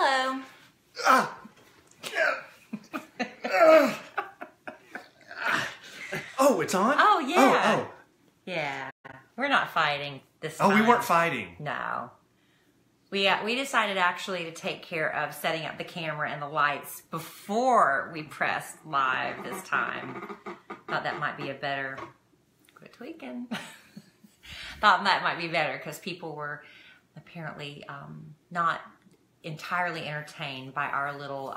Hello. Oh, it's on? Oh, yeah. Oh. Yeah. We're not fighting this time. Oh, we weren't fighting. No. We decided actually to take care of setting up the camera and the lights before we pressed live this time. Thought that might be a better... Quit tweaking. Thought that might be better because people were apparently not entirely entertained by our little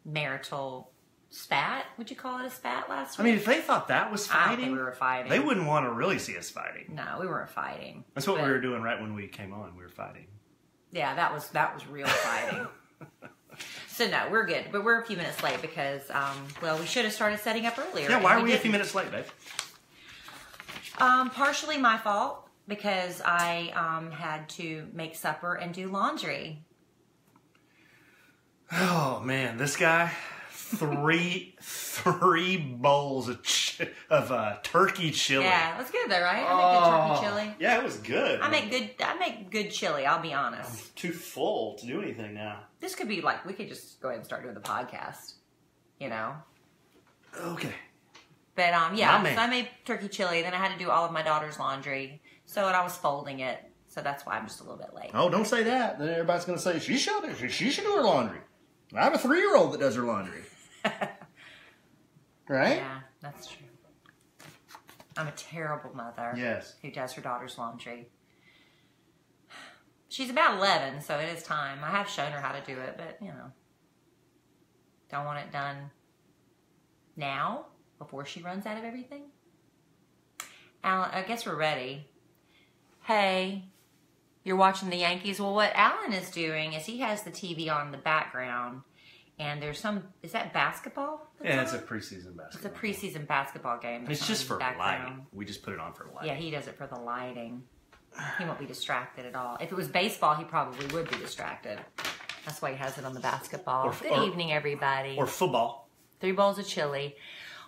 marital spat. Would you call it a spat last week? I mean, if they thought that was fighting, I don't think we were fighting. They wouldn't want to really see us fighting. No, we weren't fighting. That's what we were doing right when we came on. We were fighting. Yeah, that was real fighting. So no, we're good, but we're a few minutes late because well, we should have started setting up earlier. Yeah, why are we a few minutes late, babe? Partially my fault because I had to make supper and do laundry. Oh man, this guy, three bowls of turkey chili. Yeah, it was good though, right? I make good turkey chili. Yeah, it was good. I make good chili. I'll be honest. I'm too full to do anything now. This could be like we could just go ahead and start doing the podcast. You know. Okay. But yeah, so I made turkey chili. Then I had to do all of my daughter's laundry. So and I was folding it. So that's why I'm just a little bit late. Oh, don't say that. Then everybody's going to say she should do her laundry. I have a 3-year-old that does her laundry. Right? Yeah, that's true. I'm a terrible mother. Yes. Who does her daughter's laundry. She's about 11, so it is time. I have shown her how to do it, but, you know. Don't want it done now, before she runs out of everything. Alan, I guess we're ready. Hey, you're watching the Yankees. Well, what Alan is doing is he has the TV on in the background, and there's is that basketball? Yeah, it's a preseason basketball. It's a preseason basketball game. And it's just for lighting. We just put it on for lighting. Yeah, he does it for the lighting. He won't be distracted at all. If it was baseball, he probably would be distracted. That's why he has it on the basketball. Good evening, everybody. Or football. 3 bowls of chili.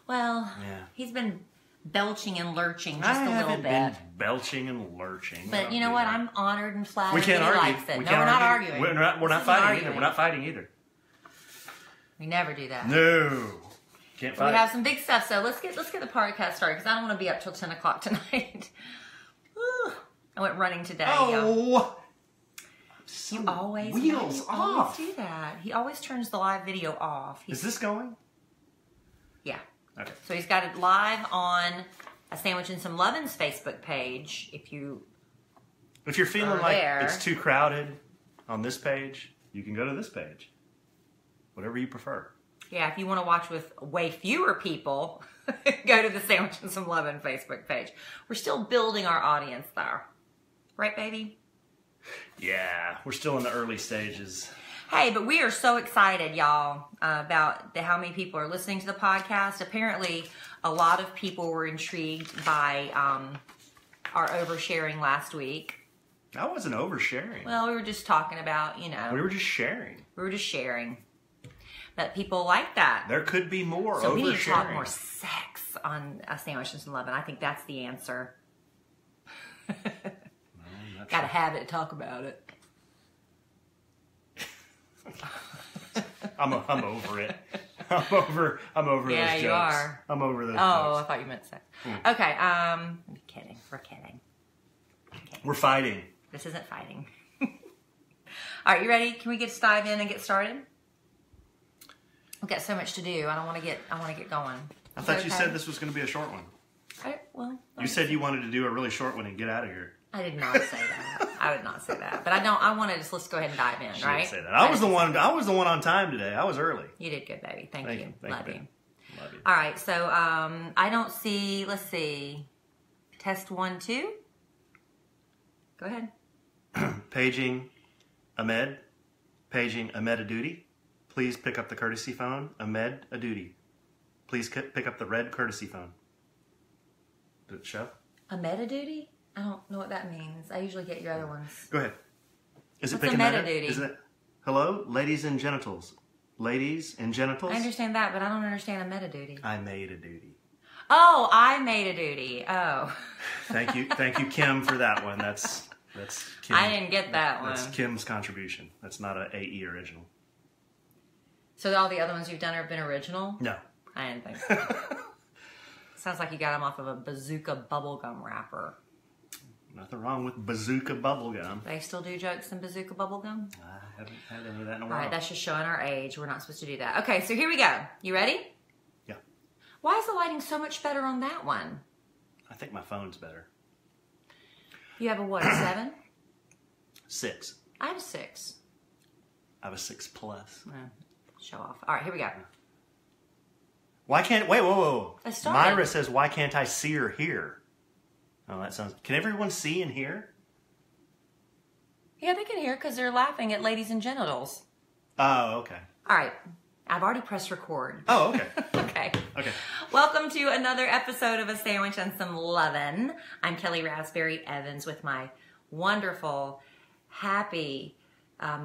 Well, yeah. He's been belching and lurching just a little bit. Been belching and lurching. But you know what? I'm honored and flattered. We can't argue. Likes it. We're not arguing. We're not fighting either. We're not fighting either. We never do that. No. Can't fight. We have some big stuff, so let's get the podcast started because I don't want to be up till 10 o'clock tonight. I went running today. Oh. You always do that. He always turns the live video off. Is this going? Yeah. Okay. So he's got it live on a Sandwich and Some Lovin's Facebook page. If you're feeling like it's too crowded on this page, you can go to this page. Whatever you prefer. Yeah, if you want to watch with way fewer people, go to the Sandwich and Some Lovin' Facebook page. We're still building our audience there. Right, baby? Yeah, we're still in the early stages. Hey, but we are so excited, y'all, about how many people are listening to the podcast. Apparently, a lot of people were intrigued by our oversharing last week. I wasn't oversharing. Well, we were just talking about, you know. We were just sharing. But people like that. There could be more oversharing. So we need to talk more sex on a Sandwich and Some Lovin'. I think that's the answer. Got to have it to talk about it. I'm over it. I'm over those jokes. Yeah, you are. I'm over those jokes. Oh, I thought you meant sex. Okay, I'm kidding. We're kidding. We're fighting. This isn't fighting. All right, you ready? Can we just dive in and get started? We've got so much to do. I want to get going. I thought you said this was going to be a short one. You said you wanted to do a really short one and get out of here. I did not say that. I did not say that. But I wanted to let's go ahead and dive in, She right? didn't say that. I was the one on time today. I was early. You did good, baby. Thank you. Love you. Love you. All right, so I don't see, let's see. Test 1, 2. Go ahead. Paging Ahmed. Paging Ahmed a duty. Please pick up the courtesy phone. Ahmed a duty. Please pick up the red courtesy phone. Did it show? Ahmed a duty? I don't know what that means. I usually get your other ones. Go ahead. Is What's it picking a that meta up? duty? Is it? Hello, ladies and genitals. Ladies and genitals. I understand that, but I don't understand a meta duty. I made a duty. Oh, I made a duty. Oh. Thank you, Kim, for that one. That's Kim. I didn't get that one. That's Kim's contribution. That's not an AE original. So all the other ones you've done have been original? No. I didn't think so. Sounds like you got them off of a Bazooka bubblegum wrapper. Nothing wrong with Bazooka bubblegum. They still do jokes in Bazooka bubblegum? I haven't had any of that in a while. All right, that's just showing our age. We're not supposed to do that. Okay, so here we go. You ready? Yeah. Why is the lighting so much better on that one? I think my phone's better. You have a what, a 7? 6. I have a 6. I have a 6 plus. Show off. All right, here we go. Why can't... Wait, whoa. I started. Myra says, why can't I see or hear? Oh, that sounds... Can everyone see and hear? Yeah, they can hear because they're laughing at ladies and genitals. Oh, okay. All right. I've already pressed record. Oh, okay. Okay. Okay. Welcome to another episode of A Sandwich and Some Lovin'. I'm Kellie Rasberry Evans with my wonderful, happy,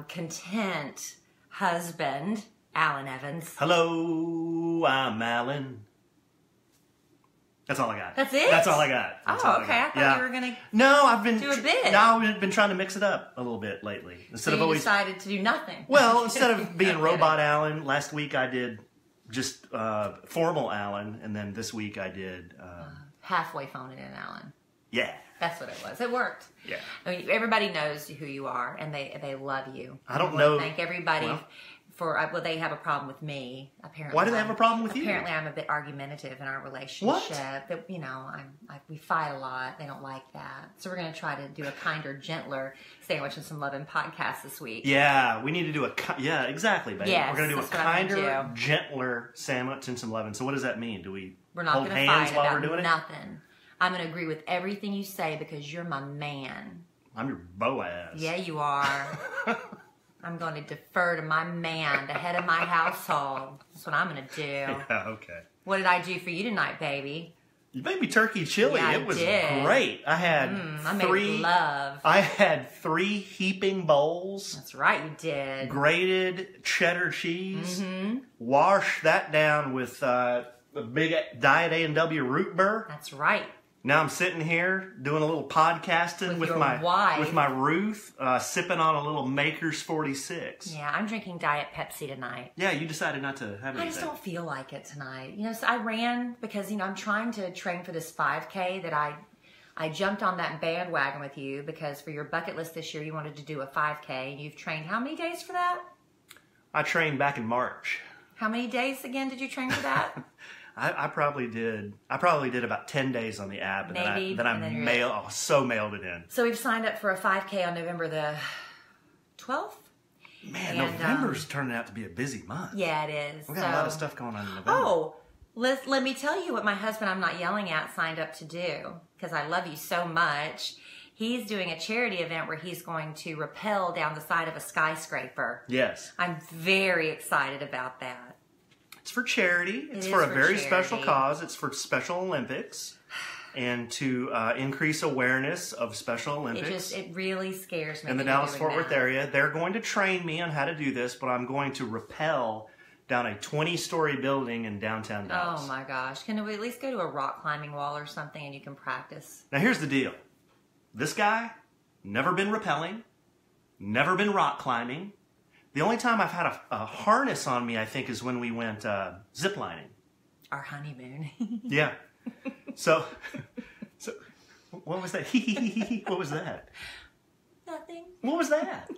content husband, Alan Evans. Hello, I'm Alan. That's all I got. That's it? That's all I got. That's all Okay. I thought you were going to No, I've been... do a bit. No, I've been trying to mix it up a little bit lately. Instead So of you always... decided to do nothing. Well, instead of being I'm Robot kidding. Alan, last week I did just formal Alan, and then this week I did... Halfway phone it in, Alan. yeah. That's what it was. It worked. Yeah. I mean, everybody knows who you are, and they love you. I don't wanna know- Thank everybody well- for. Well, they have a problem with me. Apparently, Why do they have a problem with you? Apparently, I'm a bit argumentative in our relationship. What? That we fight a lot. They don't like that. So we're going to try to do a kinder, gentler Sandwich and Some Lovin' podcast this week. Yeah, we need to do a... Yeah, exactly, baby. Yes, We're going to do a that's what I'm gonna kinder, do. gentler sandwich and some lovin'. So what does that mean? Do we We're not hold going to hands fight while about we're doing it? nothing. I'm going to agree with everything you say because you're my man. I'm your Boaz. Yeah, you are. I'm going to defer to my man, the head of my household. That's what I'm going to do. Yeah, okay. What did I do for you tonight, baby? You made me turkey chili. Yeah, I it was did. great. I had I made three... love. I had 3 heaping bowls. That's right, you did. Grated cheddar cheese. Mm-hmm. Wash that down with a big Diet A&W root beer. That's right. Now I'm sitting here doing a little podcasting With your my wife. with my Ruth, sipping on a little Maker's 46. Yeah, I'm drinking Diet Pepsi tonight. Yeah, you decided not to have anything. I just don't feel like it tonight. So I ran because, I'm trying to train for this 5K that I jumped on that bandwagon with you because for your bucket list this year, you wanted to do a 5K. And you've trained how many days for that? I trained back in March. How many days again did you train for that? I probably did about 10 days on the app, and Maybe, then I and then you're- mailed it in. So we've signed up for a 5K on November the 12th? Man, And, November's turning out to be a busy month. Yeah, it is. We got a lot of stuff going on in November. Oh, let me tell you what my husband I'm not yelling at signed up to do because I love you so much. He's doing a charity event where he's going to rappel down the side of a skyscraper. Yes. I'm very excited about that. It's for charity. It's It for is a for very charity. special cause. It's for Special Olympics and to increase awareness of Special Olympics. It really scares me. in the that you're Dallas-Fort doing Worth that. area. They're going to train me on how to do this, but I'm going to rappel down a 20-story building in downtown Dallas. Oh my gosh. Can we at least go to a rock climbing wall or something and you can practice? Now here's the deal. This guy, never been rappelling, never been rock climbing. The only time I've had a harness on me, I think, is when we went ziplining. Our honeymoon. Yeah. So what was that? What was that? Nothing. What was that?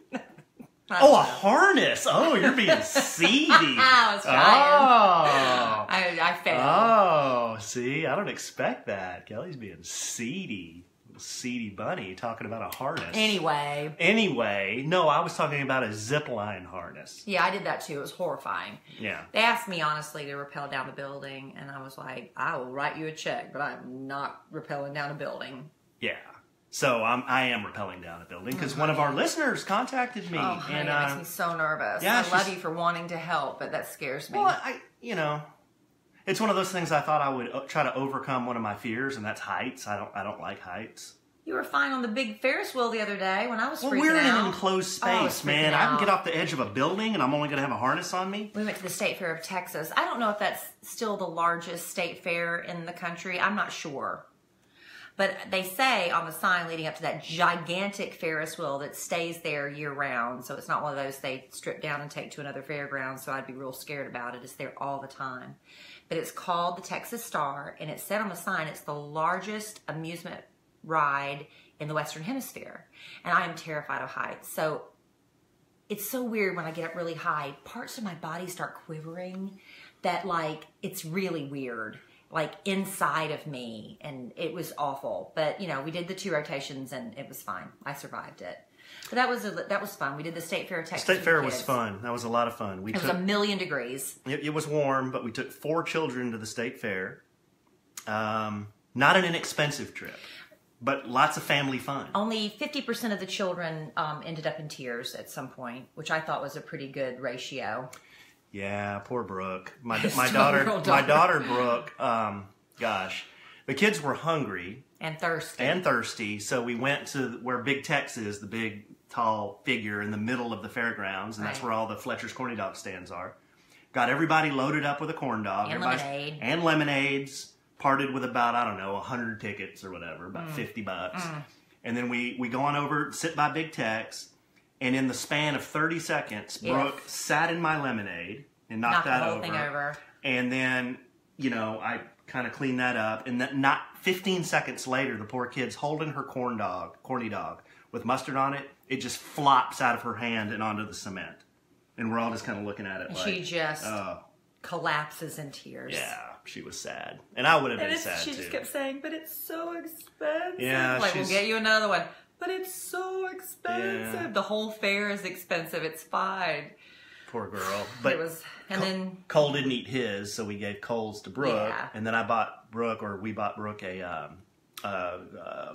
Oh, a harness. Oh, you're being seedy. I was trying. Oh. I failed. Oh, see, I don't expect that. Kelly's being seedy. Seedy bunny talking about a harness. Anyway, no, I was talking about a zip line harness. Yeah, I did that too. It was horrifying. Yeah. They asked me honestly to rappel down the building, and I was like, I will write you a check, but I'm not rappelling down a building. Yeah. So I am rappelling down a building because one of our listeners contacted me. Oh, honey, and, it makes me so nervous. yeah, I love she's- you for wanting to help, but that scares me. well, it's one of those things I thought I would try to overcome one of my fears, and that's heights. I don't like heights. You were fine on the big Ferris wheel the other day when I was Well, freaking we're in out. an enclosed Oh, I was space, man. freaking I can out. get off the edge of a building, and I'm only going to have a harness on me. We went to the State Fair of Texas. I don't know if that's still the largest state fair in the country. I'm not sure. But they say on the sign leading up to that gigantic Ferris wheel that stays there year round. So it's not one of those they strip down and take to another fairground. So I'd be real scared about it. It's there all the time. But it's called the Texas Star, and it said on the sign it's the largest amusement ride in the Western Hemisphere. And I am terrified of heights. So it's so weird when I get up really high, parts of my body start quivering that like, it's really weird, like inside of me. And it was awful. But you know, we did the 2 rotations and it was fine. I survived it. But that was fun. We did the State Fair of Texas. State Fair was fun. That was a lot of fun. It was 1,000,000 degrees. It was warm, but we took 4 children to the State Fair. Not an inexpensive trip, but lots of family fun. Only 50% of the children ended up in tears at some point, which I thought was a pretty good ratio. Yeah, poor Brooke. My daughter Brooke. Gosh, the kids were hungry and thirsty. So we went to where Big Tex is, the big tall figure in the middle of the fairgrounds, and that's where all the Fletcher's Corny Dog stands are. Got everybody loaded up with a corn dog and lemonade and lemonades. Parted with about, I don't know, 100 tickets or whatever, about $50. And then we go on over, sit by Big Tex, and in the span of 30 seconds, Brooke sat in my lemonade and knocked that the whole thing over. And then, you know, I kind of cleaned that up. And then not 15 seconds later, the poor kid's holding her corny dog with mustard on it. It just flops out of her hand and onto the cement. And we're all just kind of looking at it and like... she just collapses in tears. Yeah. She was sad. And I would have been sad, she too. just kept saying, but it's so expensive. Yeah, like, we'll get you another one. But it's so expensive. Yeah. The whole fair is expensive. It's fine. Poor girl. But it was, and then Cole didn't eat his, so we gave Cole's to Brooke. Yeah. And then we bought Brooke a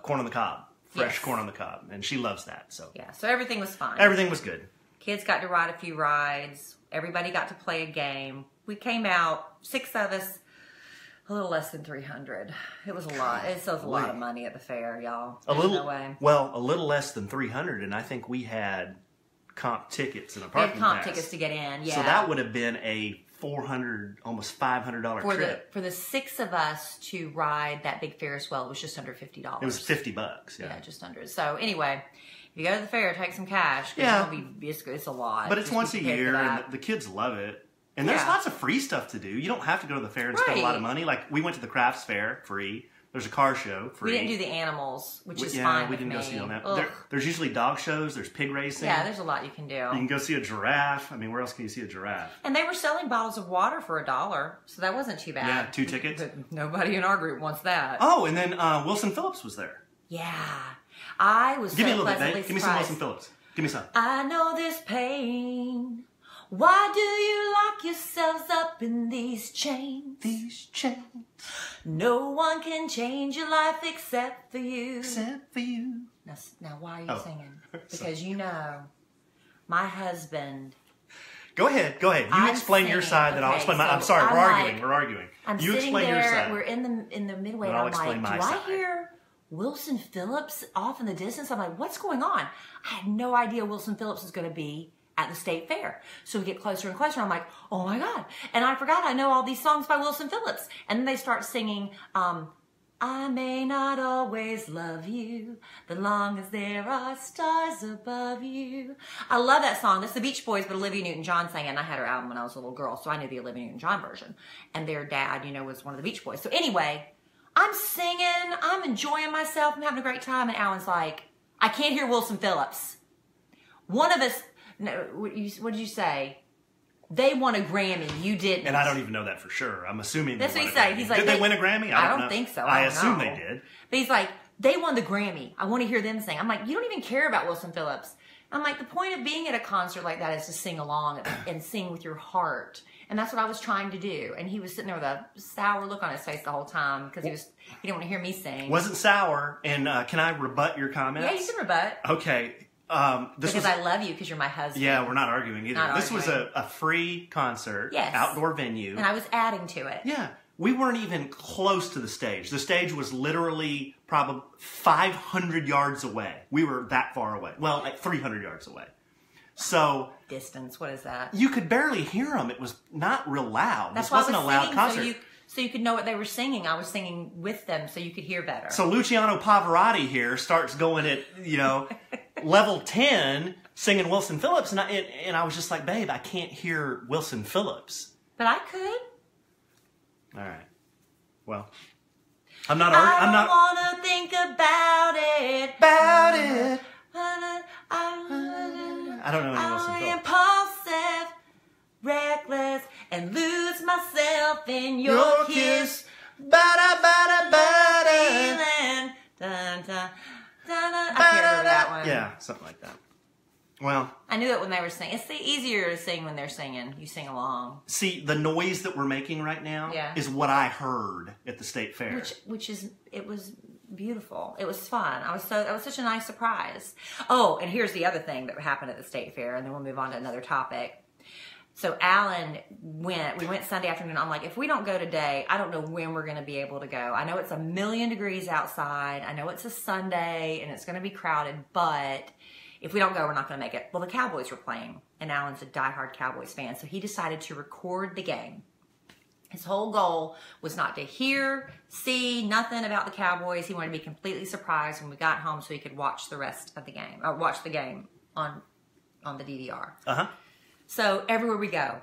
corn on the cob. Fresh corn on the cob. And she loves that. So yeah, so everything was fine. Everything was good. Kids got to ride a few rides. Everybody got to play a game. We came out, 6 of us, a little less than 300. It was a lot. It was a lot of money at the fair, y'all. No way. Well, a little less than 300, and I think we had comp tickets and a parking pass. We had comp tickets to get in, yeah. So that would have been a $400, almost $500 trip. For the 6 of us to ride that big Ferris wheel, it was just under $50. It was $50, yeah. Yeah, just under. So anyway, if you go to the fair, take some cash. Yeah. It's a lot. But it's once a year, and the kids love it. And there's lots of free stuff to do. You don't have to go to the fair and spend a lot of money. Like, we went to the crafts fair, free. There's a car show, free. We didn't do the animals, which is fine we didn't with go see all that. Ugh. There's usually dog shows. There's pig racing. Yeah, there's a lot you can do. You can go see a giraffe. I mean, where else can you see a giraffe? And they were selling bottles of water for $1, so that wasn't too bad. Yeah, 2 tickets. But nobody in our group wants that. Oh, and then Wilson Phillips was there. Yeah. I was Give me a little pleasantly bit, Dave. Give me some Wilson Phillips. Give me some. I know this pain. Why do you lock yourselves up in these chains? These chains. No one can change your life except for you. Except for you. Now why are you singing? Because you know, my husband... Go ahead. You explain your side, then I'll explain mine. I'm sorry, we're arguing. You explain your side. We're in the midway, and I'm like, do I hear Wilson Phillips off in the distance? I'm like, what's going on? I had no idea Wilson Phillips is going to be at the state fair. So we get closer and closer. I'm like, oh my God. And I forgot I know all these songs by Wilson Phillips. And then they start singing, I may not always love you, the long as there are stars above you. I love that song. That's the Beach Boys, but Olivia Newton-John sang it. And I had her album when I was a little girl, so I knew the Olivia Newton-John version. And their dad, was one of the Beach Boys. So anyway, I'm singing, I'm enjoying myself, I'm having a great time. And Alan's like, I can't hear Wilson Phillips. One of us, no, what did you say? They won a Grammy. You didn't. And I don't even know that for sure. I'm assuming that's what he said. He's like, did they win a Grammy? I don't think so. I assume they did. But he's like, they won the Grammy. I want to hear them sing. I'm like, you don't even care about Wilson Phillips. I'm like, the point of being at a concert like that is to sing along and sing with your heart. And that's what I was trying to do. And he was sitting there with a sour look on his face the whole time because he didn't want to hear me sing. Wasn't sour. And can I rebut your comments? Yeah, you can rebut. Okay. Because I love you because you're my husband. Yeah, we're not arguing either. This was a free concert, outdoor venue. And I was adding to it. Yeah. We weren't even close to the stage. The stage was literally probably 500 yards away. We were that far away. Well, like 300 yards away. So... Distance, what is that? You could barely hear them. It was not real loud. This wasn't a loud concert. so you could know what they were singing. I was singing with them so you could hear better. So Luciano Pavarotti here starts going at, level 10, singing Wilson Phillips, and I was just like, babe, I can't hear Wilson Phillips. But I could. All right. Well, I'm not. I don't want to think about it. About it. I don't know any Wilson I'm Phillips. impulsive, reckless, and lose myself in your kiss. Bada, bada, bada. Feeling. Dun, dun, dun, dun. I can't remember that one. Yeah, something like that. Well, I knew it when they were singing. It's easier to sing when they're singing. You sing along. see, the noise that we're making right now is what I heard at the state fair. It was beautiful. It was fun. That was such a nice surprise. Oh, and here's the other thing that happened at the state fair, and then we'll move on to another topic. So Alan we went Sunday afternoon. I'm like, if we don't go today, I don't know when we're going to be able to go. I know it's 1,000,000 degrees outside. I know it's a Sunday and it's going to be crowded, but if we don't go, we're not going to make it. Well, the Cowboys were playing, and Alan's a diehard Cowboys fan, so he decided to record the game. His whole goal was not to hear, see, nothing about the Cowboys. He wanted to be completely surprised when we got home so he could watch the rest of the game, or watch the game on the DVR. Uh-huh. So everywhere we go,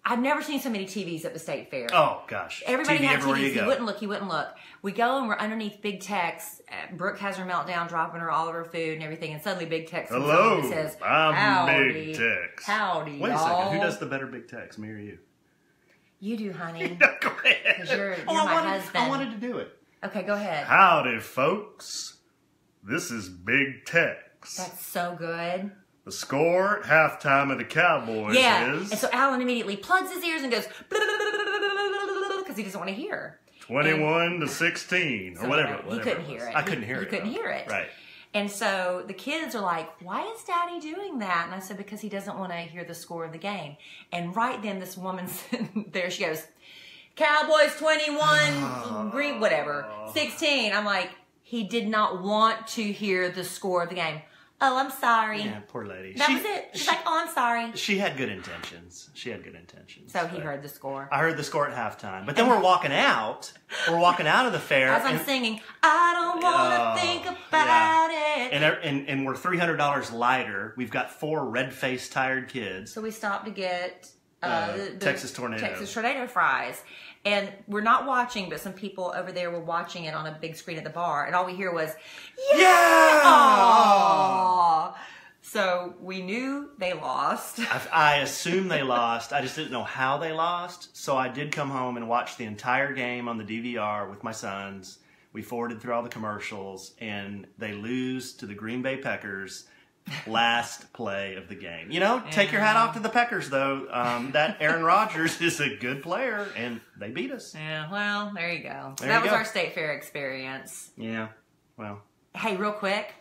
I've never seen so many TVs at the state fair. Oh, gosh. Everybody TV had everywhere TVs. you go. He wouldn't look. We go and we're underneath Big Tex. Brooke has her meltdown, dropping her all of her food and everything. And suddenly Big Tex comes Hello, on and says, I'm howdy, Big Tex. Howdy, Wait a y'all. second. Who does the better Big Tex, me or you? You do, honey. No, go ahead. Because you're my husband. I wanted to do it. Okay, go ahead. Howdy, folks. This is Big Tex. That's so good. The score at halftime of the Cowboys is... And so Alan immediately plugs his ears and goes, because he doesn't want to hear. 21 to 16, or whatever. He couldn't hear it. I couldn't hear it. He couldn't hear it. Right. And so the kids are like, why is Daddy doing that? And I said, because he doesn't want to hear the score of the game. And right then this woman sitting there, she goes, Cowboys 21, green, whatever, 16. I'm like, he did not want to hear the score of the game. Oh, I'm sorry. Yeah, poor lady. That was it. She's like, oh, I'm sorry. She had good intentions. So he heard the score. I heard the score at halftime. But then we're walking out. We're walking out of the fair. As I'm singing, I don't want to think about it. And we're $300 lighter. We've got 4 red-faced, tired kids. So we stopped to get the Texas Tornado fries. And we're not watching, but some people over there were watching it on a big screen at the bar. And all we hear was, yeah! Aww! So we knew they lost. I assume they lost. I just didn't know how they lost. So I did come home and watch the entire game on the DVR with my sons. We forwarded through all the commercials, and they lose to the Green Bay Packers. Last play of the game. Take your hat off to the Packers, though. That Aaron Rodgers is a good player, and they beat us. Yeah, well, there you go. That was our state fair experience. Yeah, well. Hey, real quick,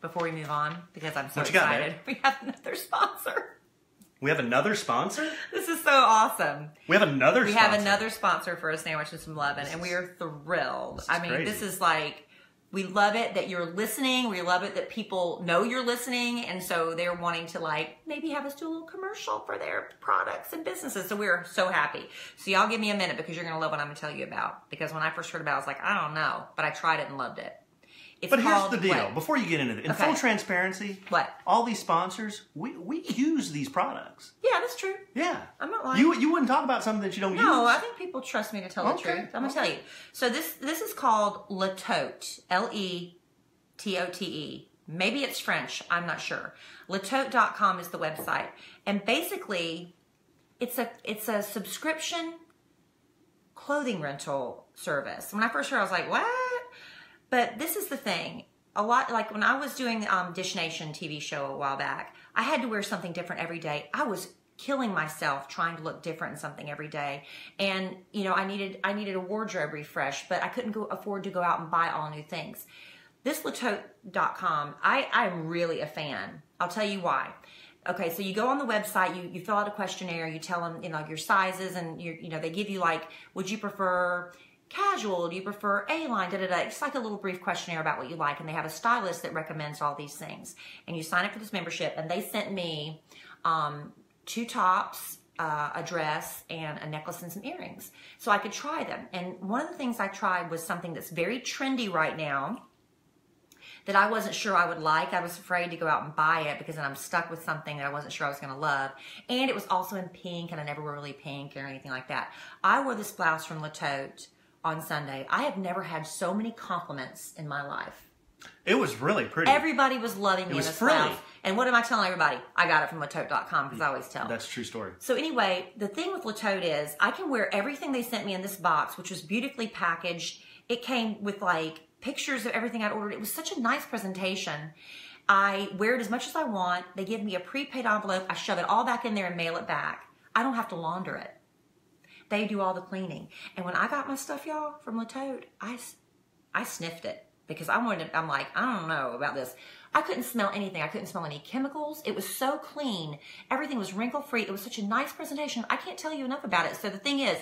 before we move on, because I'm so excited. We have another sponsor. We have another sponsor? This is so awesome. We have another sponsor? We have another sponsor for a sandwich and some Lovin', and we are thrilled. This is like... We love it that you're listening. We love it that people know you're listening. And so they're wanting to maybe have us do a little commercial for their products and businesses. So we're so happy. So y'all give me a minute because you're going to love what I'm going to tell you about. Because when I first heard about it, I was like, I don't know. But I tried it and loved it. But here's the deal. Before you get into it, in full transparency, what? All these sponsors, we use these products. Yeah, that's true. Yeah. I'm not lying. You wouldn't talk about something that you don't use. No, I think people trust me to tell the truth. I'm going to tell you. So this is called Letote. Letote. Maybe it's French. I'm not sure. Letote.com is the website. And basically, it's a subscription clothing rental service. When I first heard, I was like, what? But this is the thing. A lot, like when I was doing the Dish Nation TV show a while back, I had to wear something different every day. I was killing myself trying to look different in something every day. And, I needed a wardrobe refresh, but I couldn't afford to go out and buy all new things. This Letote.com, I'm really a fan. I'll tell you why. Okay, so you go on the website, you fill out a questionnaire, you tell them, your sizes, and they give you would you prefer casual? Do you prefer A-line? It's like a little brief questionnaire about what you like, and they have a stylist that recommends all these things. And you sign up for this membership, and they sent me 2 tops a dress and a necklace and some earrings. So I could try them. And one of the things I tried was something that's very trendy right now that I wasn't sure I would like. I was afraid to go out and buy it because then I'm stuck with something that I wasn't sure I was going to love. And it was also in pink, and I never wore really pink or anything like that. I wore this blouse from La Tote on Sunday. I have never had so many compliments in my life. It was really pretty. Everybody was loving me in this blouse. And what am I telling everybody? I got it from latote.com because I always tell. That's a true story. So anyway, the thing with La Tote is I can wear everything they sent me in this box, which was beautifully packaged. It came with like pictures of everything I'd ordered. It was such a nice presentation. I wear it as much as I want. They give me a prepaid envelope. I shove it all back in there and mail it back. I don't have to launder it. They do all the cleaning. And when I got my stuff, y'all, from La Tote, I sniffed it. Because I'm like, I don't know about this. I couldn't smell anything. I couldn't smell any chemicals. It was so clean. Everything was wrinkle-free. It was such a nice presentation. I can't tell you enough about it. So the thing is,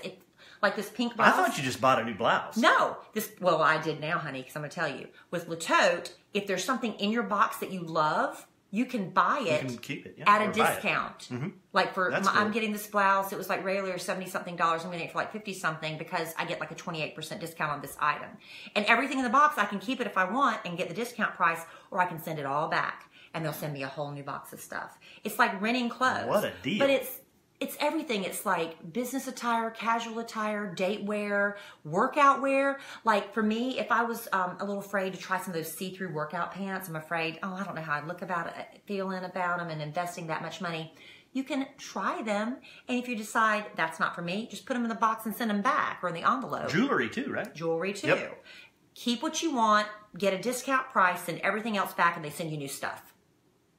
like this pink blouse. I thought you just bought a new blouse. No. Well, I did now, honey, because I'm going to tell you. With La Tote, if there's something in your box that you love, you can buy it, you can keep it at a discount. Mm-hmm. Like That's cool. I'm getting this blouse. It was like regular $70-something. I'm getting it for like $50-something because I get like a 28% discount on this item. And everything in the box, I can keep it if I want and get the discount price, or I can send it all back and they'll send me a whole new box of stuff. It's like renting clothes. What a deal. But it's everything. It's like business attire, casual attire, date wear, workout wear. Like for me, if I was a little afraid to try some of those see-through workout pants, I'm afraid, I don't know how I'd look about it, feeling about them and investing that much money. You can try them. And if you decide that's not for me, just put them in the box and send them back, or in the envelope. Jewelry too, right? Jewelry too. Yep. Keep what you want, get a discount price, send everything else back, and they send you new stuff.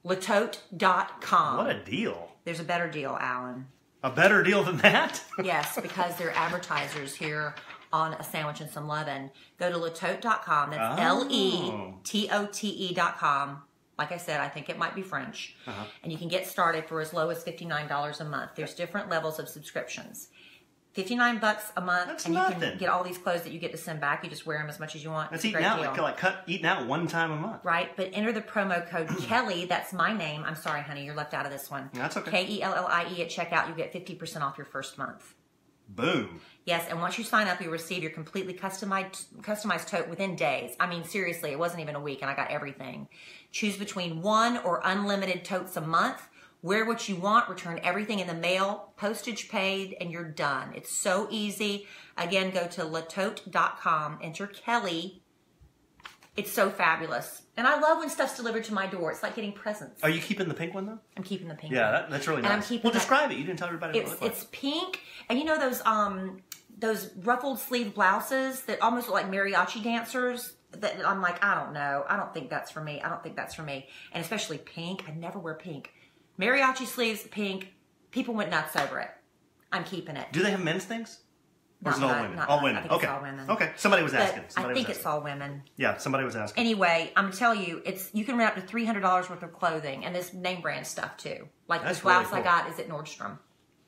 latote.com. What a deal. There's a better deal, Alan. A better deal than that? Yes, because they're advertisers here on A Sandwich and Some Lovin'. Go to latote.com. That's letote.com. Like I said, I think it might be French. And you can get started for as low as $59 a month. There's different levels of subscriptions. $59 a month, That's and nothing. You can get all these clothes that you get to send back. You just wear them as much as you want. That's It's a eating great out, deal. eating out one time a month. Right, but enter the promo code Kellie. That's my name. I'm sorry, honey, you're left out of this one. That's okay. Kellie at checkout. You get 50% off your first month. Boom. Yes, and once you sign up, you'll receive your completely customized tote within days. I mean, seriously, it wasn't even a week, and I got everything. Choose between one or unlimited totes a month. Wear what you want, return everything in the mail, postage paid, and you're done. It's so easy. Again, go to latote.com, enter Kellie. It's so fabulous. And I love when stuff's delivered to my door. It's like getting presents. Are you keeping the pink one, though? I'm keeping the pink one. Yeah, that's really And I'm nice. keeping Well, describe it. You didn't tell everybody what it looked like. It's pink. And you know those ruffled sleeve blouses that almost look like mariachi dancers? That I'm like, I don't know. I don't think that's for me. I don't think that's for me. And especially pink. I never wear pink. Mariachi sleeves, pink. People went nuts over it. I'm keeping it. Do they have men's things? Or is it all women? Not All mine. women. I think Okay. it's all women. Okay. Somebody was But asking. I think it's all women. Yeah, somebody was asking. Anyway, I'm telling you, you can rent up to $300 worth of clothing, and this name brand stuff too. Like That's this blouse really I cool. got is at Nordstrom.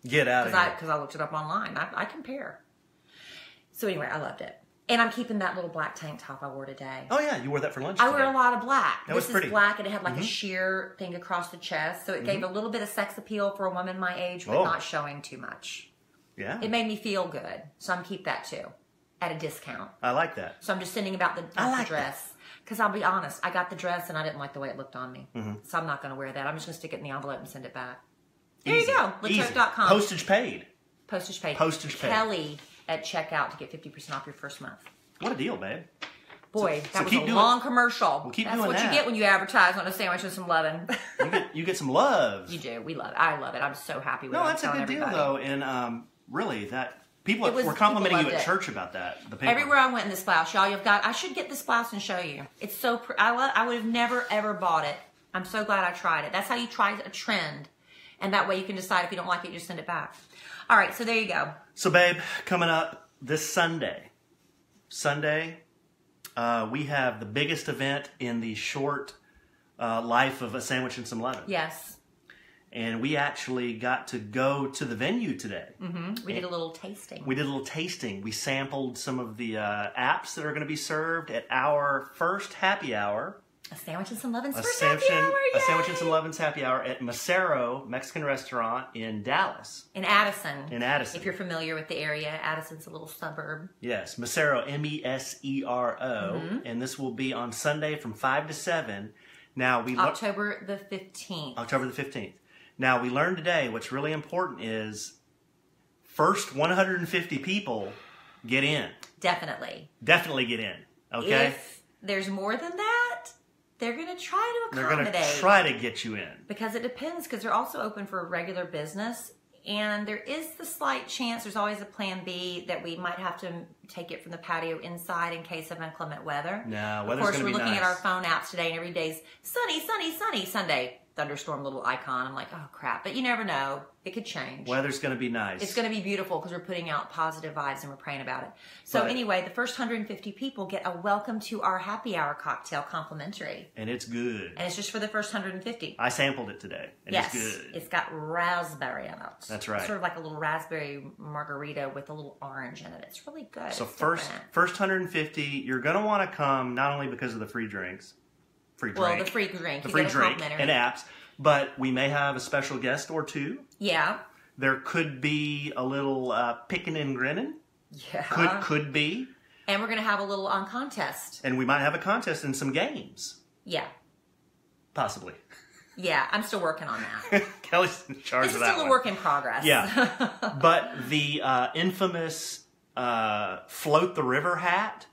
Get out of here. Because I looked it up online. I compare. So anyway, I loved it. And I'm keeping that little black tank top I wore today. Oh, yeah. You wore that for lunch I today. wear a lot of black. That was This pretty. is black, and it had like a sheer thing across the chest. So it gave a little bit of sex appeal for a woman my age, but Oh. not showing too much. Yeah. It made me feel good. So I'm keep that too at a discount. I like that. So I'm just sending about the like dress. Because I'll be honest, I got the dress and I didn't like the way it looked on me. So I'm not going to wear that. I'm just going to stick it in the envelope and send it back. There Easy. you go. Easy. Latote.com. Postage paid. Postage paid. Postage paid. Kellie at checkout to get 50% off your first month. What a deal, babe. Boy, that was keep a doing- long commercial. Well, keep That's doing what you that. get when you advertise on A Sandwich and Some Lovin'. You get some love. You do. We love it. I love it. I'm so happy with it. No, I'm that's a telling good deal, everybody. though. And really, that people It was- were complimenting people you at loved it. church about that. The paper. Everywhere I went in this blouse, y'all, I should get this blouse and show you. It's so, I would have never, ever bought it. I'm so glad I tried it. That's how you try a trend. And that way you can decide if you don't like it, you just send it back. All right, so there you go. So, babe, coming up this Sunday, we have the biggest event in the short life of A Sandwich and Some Lovin'. Yes. And we actually got to go to the venue today. We did a little tasting. We did a little tasting. We sampled some of the apps that are going to be served at our first happy hour A sandwich and some Lovin's A first happy hour. a sandwich and some Lovin's happy hour at Mesero Mexican restaurant in Dallas. In Addison. In Addison. If you're familiar with the area, Addison's a little suburb. Yes, Mesero, Mesero, and this will be on Sunday from 5 to 7. Now October the 15th. October the 15th. Now, we learned today what's really important is first 150 people get in. Definitely. Definitely get in, okay? If there's more than that, they're going to try to accommodate. They're going to try to get you in. Because it depends, because they're also open for regular business. And there is the slight chance, there's always a plan B, that we might have to take it from the patio inside in case of inclement weather. No, weather's going to be nice. Of course, we're looking at our phone apps today, and every day's sunny, sunny, sunny. Sunday, thunderstorm little icon. I'm like, oh, crap. But you never know. It could change. Weather's going to be nice. It's going to be beautiful because we're putting out positive vibes and we're praying about it. So anyway, the first 150 people get a welcome to our happy hour cocktail complimentary. And it's good. And it's just for the first 150. I sampled it today. And yes, it's good. It's got raspberry in it. That's right. Sort of like a little raspberry margarita with a little orange in it. It's really good. So first 150, you're going to want to come not only because of the free drinks. Well, the free drink. The free drink and apps. But we may have a special guest or two. Yeah. There could be a little picking and grinning. Yeah. Could be. And we're going to have a little contest. And we might have a contest and some games. Yeah. Possibly. Yeah, I'm still working on that. Kelly's in charge of that. This is still a work in progress. Yeah. But the infamous Float the River hat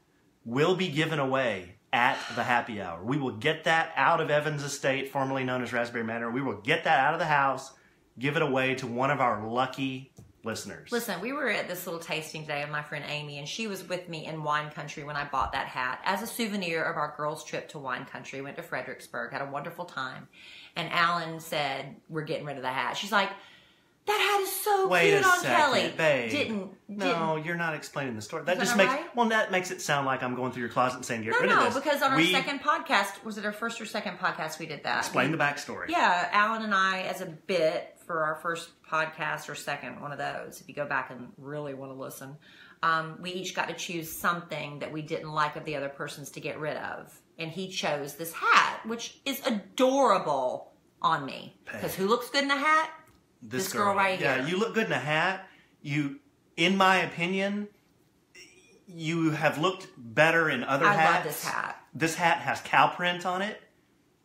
will be given away at the happy hour. We will get that out of Evans Estate, formerly known as Rasberry Manor. We will get that out of the house, give it away to one of our lucky listeners. Listen, we were at this little tasting today of my friend Amy, and she was with me in wine country when I bought that hat as a souvenir of our girls' trip to wine country. Went to Fredericksburg, had a wonderful time. And Alan said, we're getting rid of the hat. She's like, that hat is so cute on Kelly. Babe. No, you're not explaining the story. That just makes that makes it sound like I'm going through your closet and saying, get rid of this. No, because on our second podcast, was it our first or second podcast we did that? Explain the backstory. Yeah, Alan and I, as a bit for our first podcast or second, one of those, if you go back and really want to listen, we each got to choose something that we didn't like of the other person's to get rid of. And he chose this hat, which is adorable on me. Because who looks good in a hat? This girl right here. Yeah, you look good in a hat. You, in my opinion, you have looked better in other hats. I love this hat. This hat has cow print on it.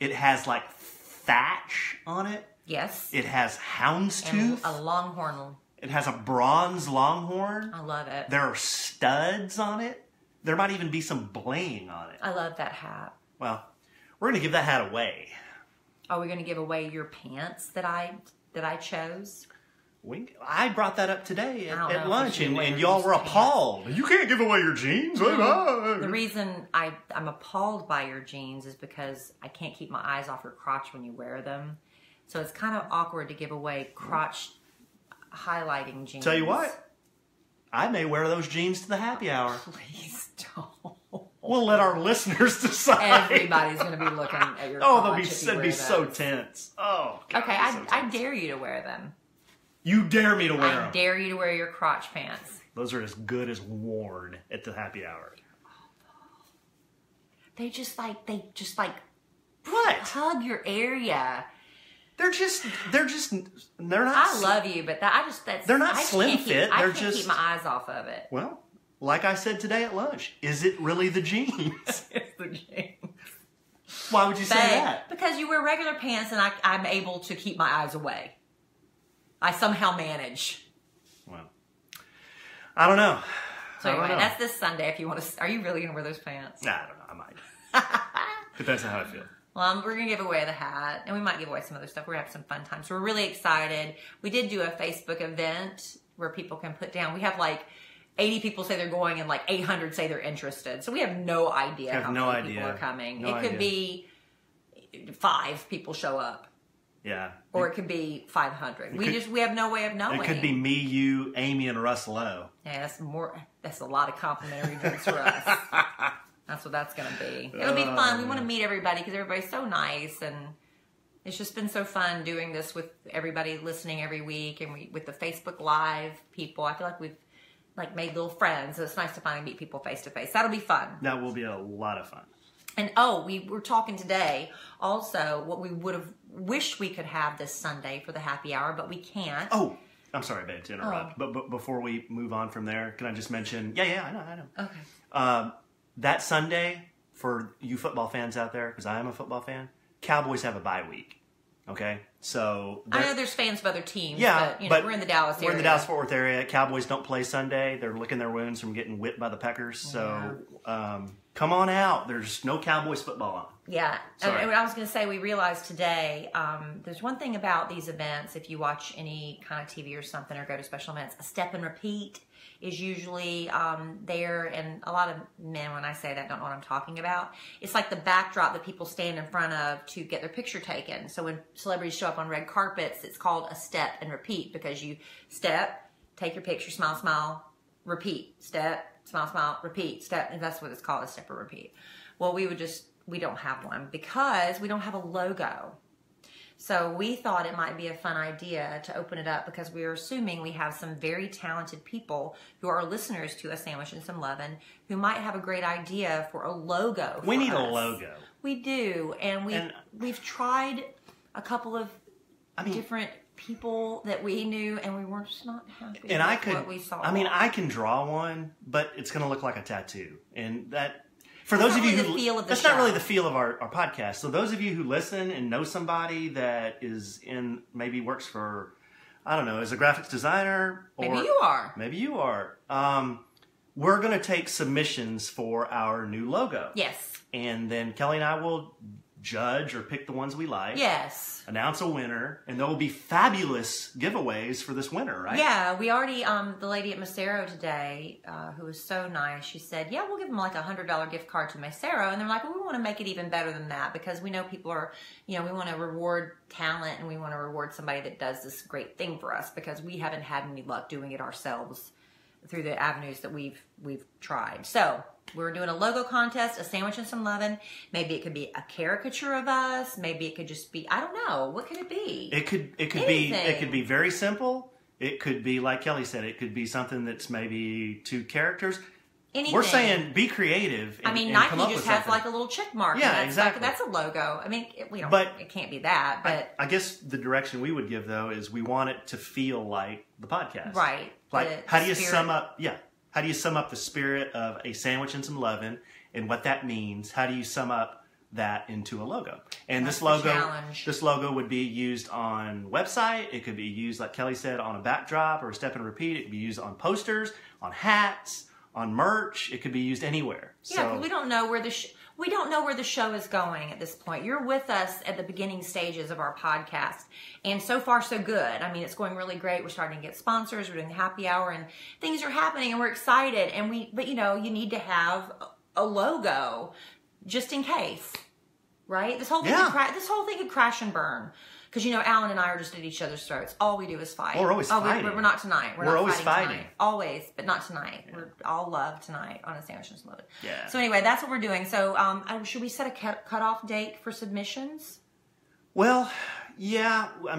It has like thatch on it. Yes. It has houndstooth. And a longhorn. It has a bronze longhorn. I love it. There are studs on it. There might even be some bling on it. I love that hat. Well, we're going to give that hat away. Are we going to give away your pants that I chose? I brought that up today at lunch, and y'all were pants. appalled. You can't give away your jeans. The reason I'm appalled by your jeans is because I can't keep my eyes off your crotch when you wear them. So it's kind of awkward to give away crotch highlighting jeans. Tell you what, I may wear those jeans to the happy hour. Please don't. We'll let our listeners decide. Everybody's going to be looking at your crotch. They'd be so tense. Oh, God, okay, I dare you to wear them. You dare me to wear them. I dare you to wear your crotch pants. Those are as good as worn at the happy hour. They just like what? Hug your area. They're not. I love you, but they're not slim fit. I can't keep my eyes off of it. Well, like I said today at lunch, is it really the jeans? It's the jeans. Why would you say that? Because you wear regular pants and I'm able to keep my eyes away. I somehow manage. Well, I don't know. So anyway, that's this Sunday if you want to. Are you really going to wear those pants? Nah, I don't know. I might. Depends on how I feel. Well, we're going to give away the hat, and we might give away some other stuff. We're going to have some fun times. So we're really excited. We did do a Facebook event where people can put down. We have like 80 people say they're going and like 800 say they're interested. So we have no idea how many people are coming. It could be 5 people show up. Yeah. Or it could be 500. We have no way of knowing. It could be me, you, Amy, and Russ Lowe. Yeah, that's a lot of complimentary drinks for us. That's what that's going to be. It'll be fun. We want to meet everybody because everybody's so nice, and it's just been so fun doing this with everybody listening every week, and with the Facebook Live people. I feel like we've made little friends, so it's nice to finally meet people face to face. That'll be fun. That will be a lot of fun. And we were talking today also what we would have wished we could have this Sunday for the happy hour, but we can't. Oh, I'm sorry, babe, to interrupt. But before we move on from there, can I just mention? Yeah, I know. Okay. That Sunday, for you football fans out there, because I am a football fan, Cowboys have a bye week. Okay, so I know there's fans of other teams. Yeah, but we're in the Dallas area. We're in the Dallas-Fort Worth area. Cowboys don't play Sunday. They're licking their wounds from getting whipped by the Packers. So come on out. There's no Cowboys football on. Yeah. Sorry. And I was going to say, we realized today, there's one thing about these events, if you watch any kind of TV or something or go to special events, a step and repeat is usually there. And a lot of men, when I say that, don't know what I'm talking about. It's like the backdrop that people stand in front of to get their picture taken. So when celebrities show up on red carpets, it's called a step and repeat, because you step, take your picture, smile, smile, repeat, step, smile, smile, repeat, step, and that's what it's called, a step or repeat. Well, we don't have one because we don't have a logo. So we thought it might be a fun idea to open it up, because we are assuming we have some very talented people who are listeners to A Sandwich and Some Lovin' who might have a great idea for a logo for We need us. a logo. We do, and we've tried a couple of different people that we knew, and we were just not happy with what we saw. I can draw one, but it's going to look like a tattoo, and that. For those of you who that's not really the feel of our podcast. So those of you who listen and know somebody that is maybe works for, I don't know, as a graphics designer, or maybe you are. We're going to take submissions for our new logo. Yes. And then Kelly and I will judge or pick the ones we like. Yes. Announce a winner, and there will be fabulous giveaways for this winner, right? Yeah, we already, the lady at Mesero today, who was so nice, she said, yeah, we'll give them like a $100 gift card to Mesero. And they're like, well, we want to make it even better than that, because we know people are, we want to reward talent, and we want to reward somebody that does this great thing for us, because we haven't had any luck doing it ourselves through the avenues that we've tried. So we're doing a logo contest, A Sandwich and Some Lovin'. Maybe it could be a caricature of us. Maybe it could just be, I don't know. What could it be? It could be very simple. It could be, like Kelly said, it could be something that's maybe 2 characters. Anything. We're saying be creative. And, Nike come up just with has like a little check mark. Yeah, that's exactly. That's a logo. It can't be that. But I guess the direction we would give, though, is we want it to feel like the podcast. Right. Like, how do you sum up? Yeah. How do you sum up the spirit of A Sandwich and Some Lovin' and what that means? How do you sum up that into a logo? And That's this logo would be used on website. It could be used, like Kelly said, on a backdrop or a step and repeat. It could be used on posters, on hats, on merch. It could be used anywhere. Yeah, because we don't know where the show is going at this point. You're with us at the beginning stages of our podcast, and so far so good. It's going really great. We're starting to get sponsors. We're doing the happy hour, and things are happening, and we're excited. But you need to have a logo just in case, right? This whole thing could crash and burn. Because, Alan and I are just at each other's throats. All we do is fight. Well, we're always fighting. We're not tonight. We're not always fighting. tonight. Always, but not tonight. Yeah. We're all love tonight on A Sandwich and Some Lovin'. Yeah. So anyway, that's what we're doing. So should we set a cutoff date for submissions? Well, yeah. We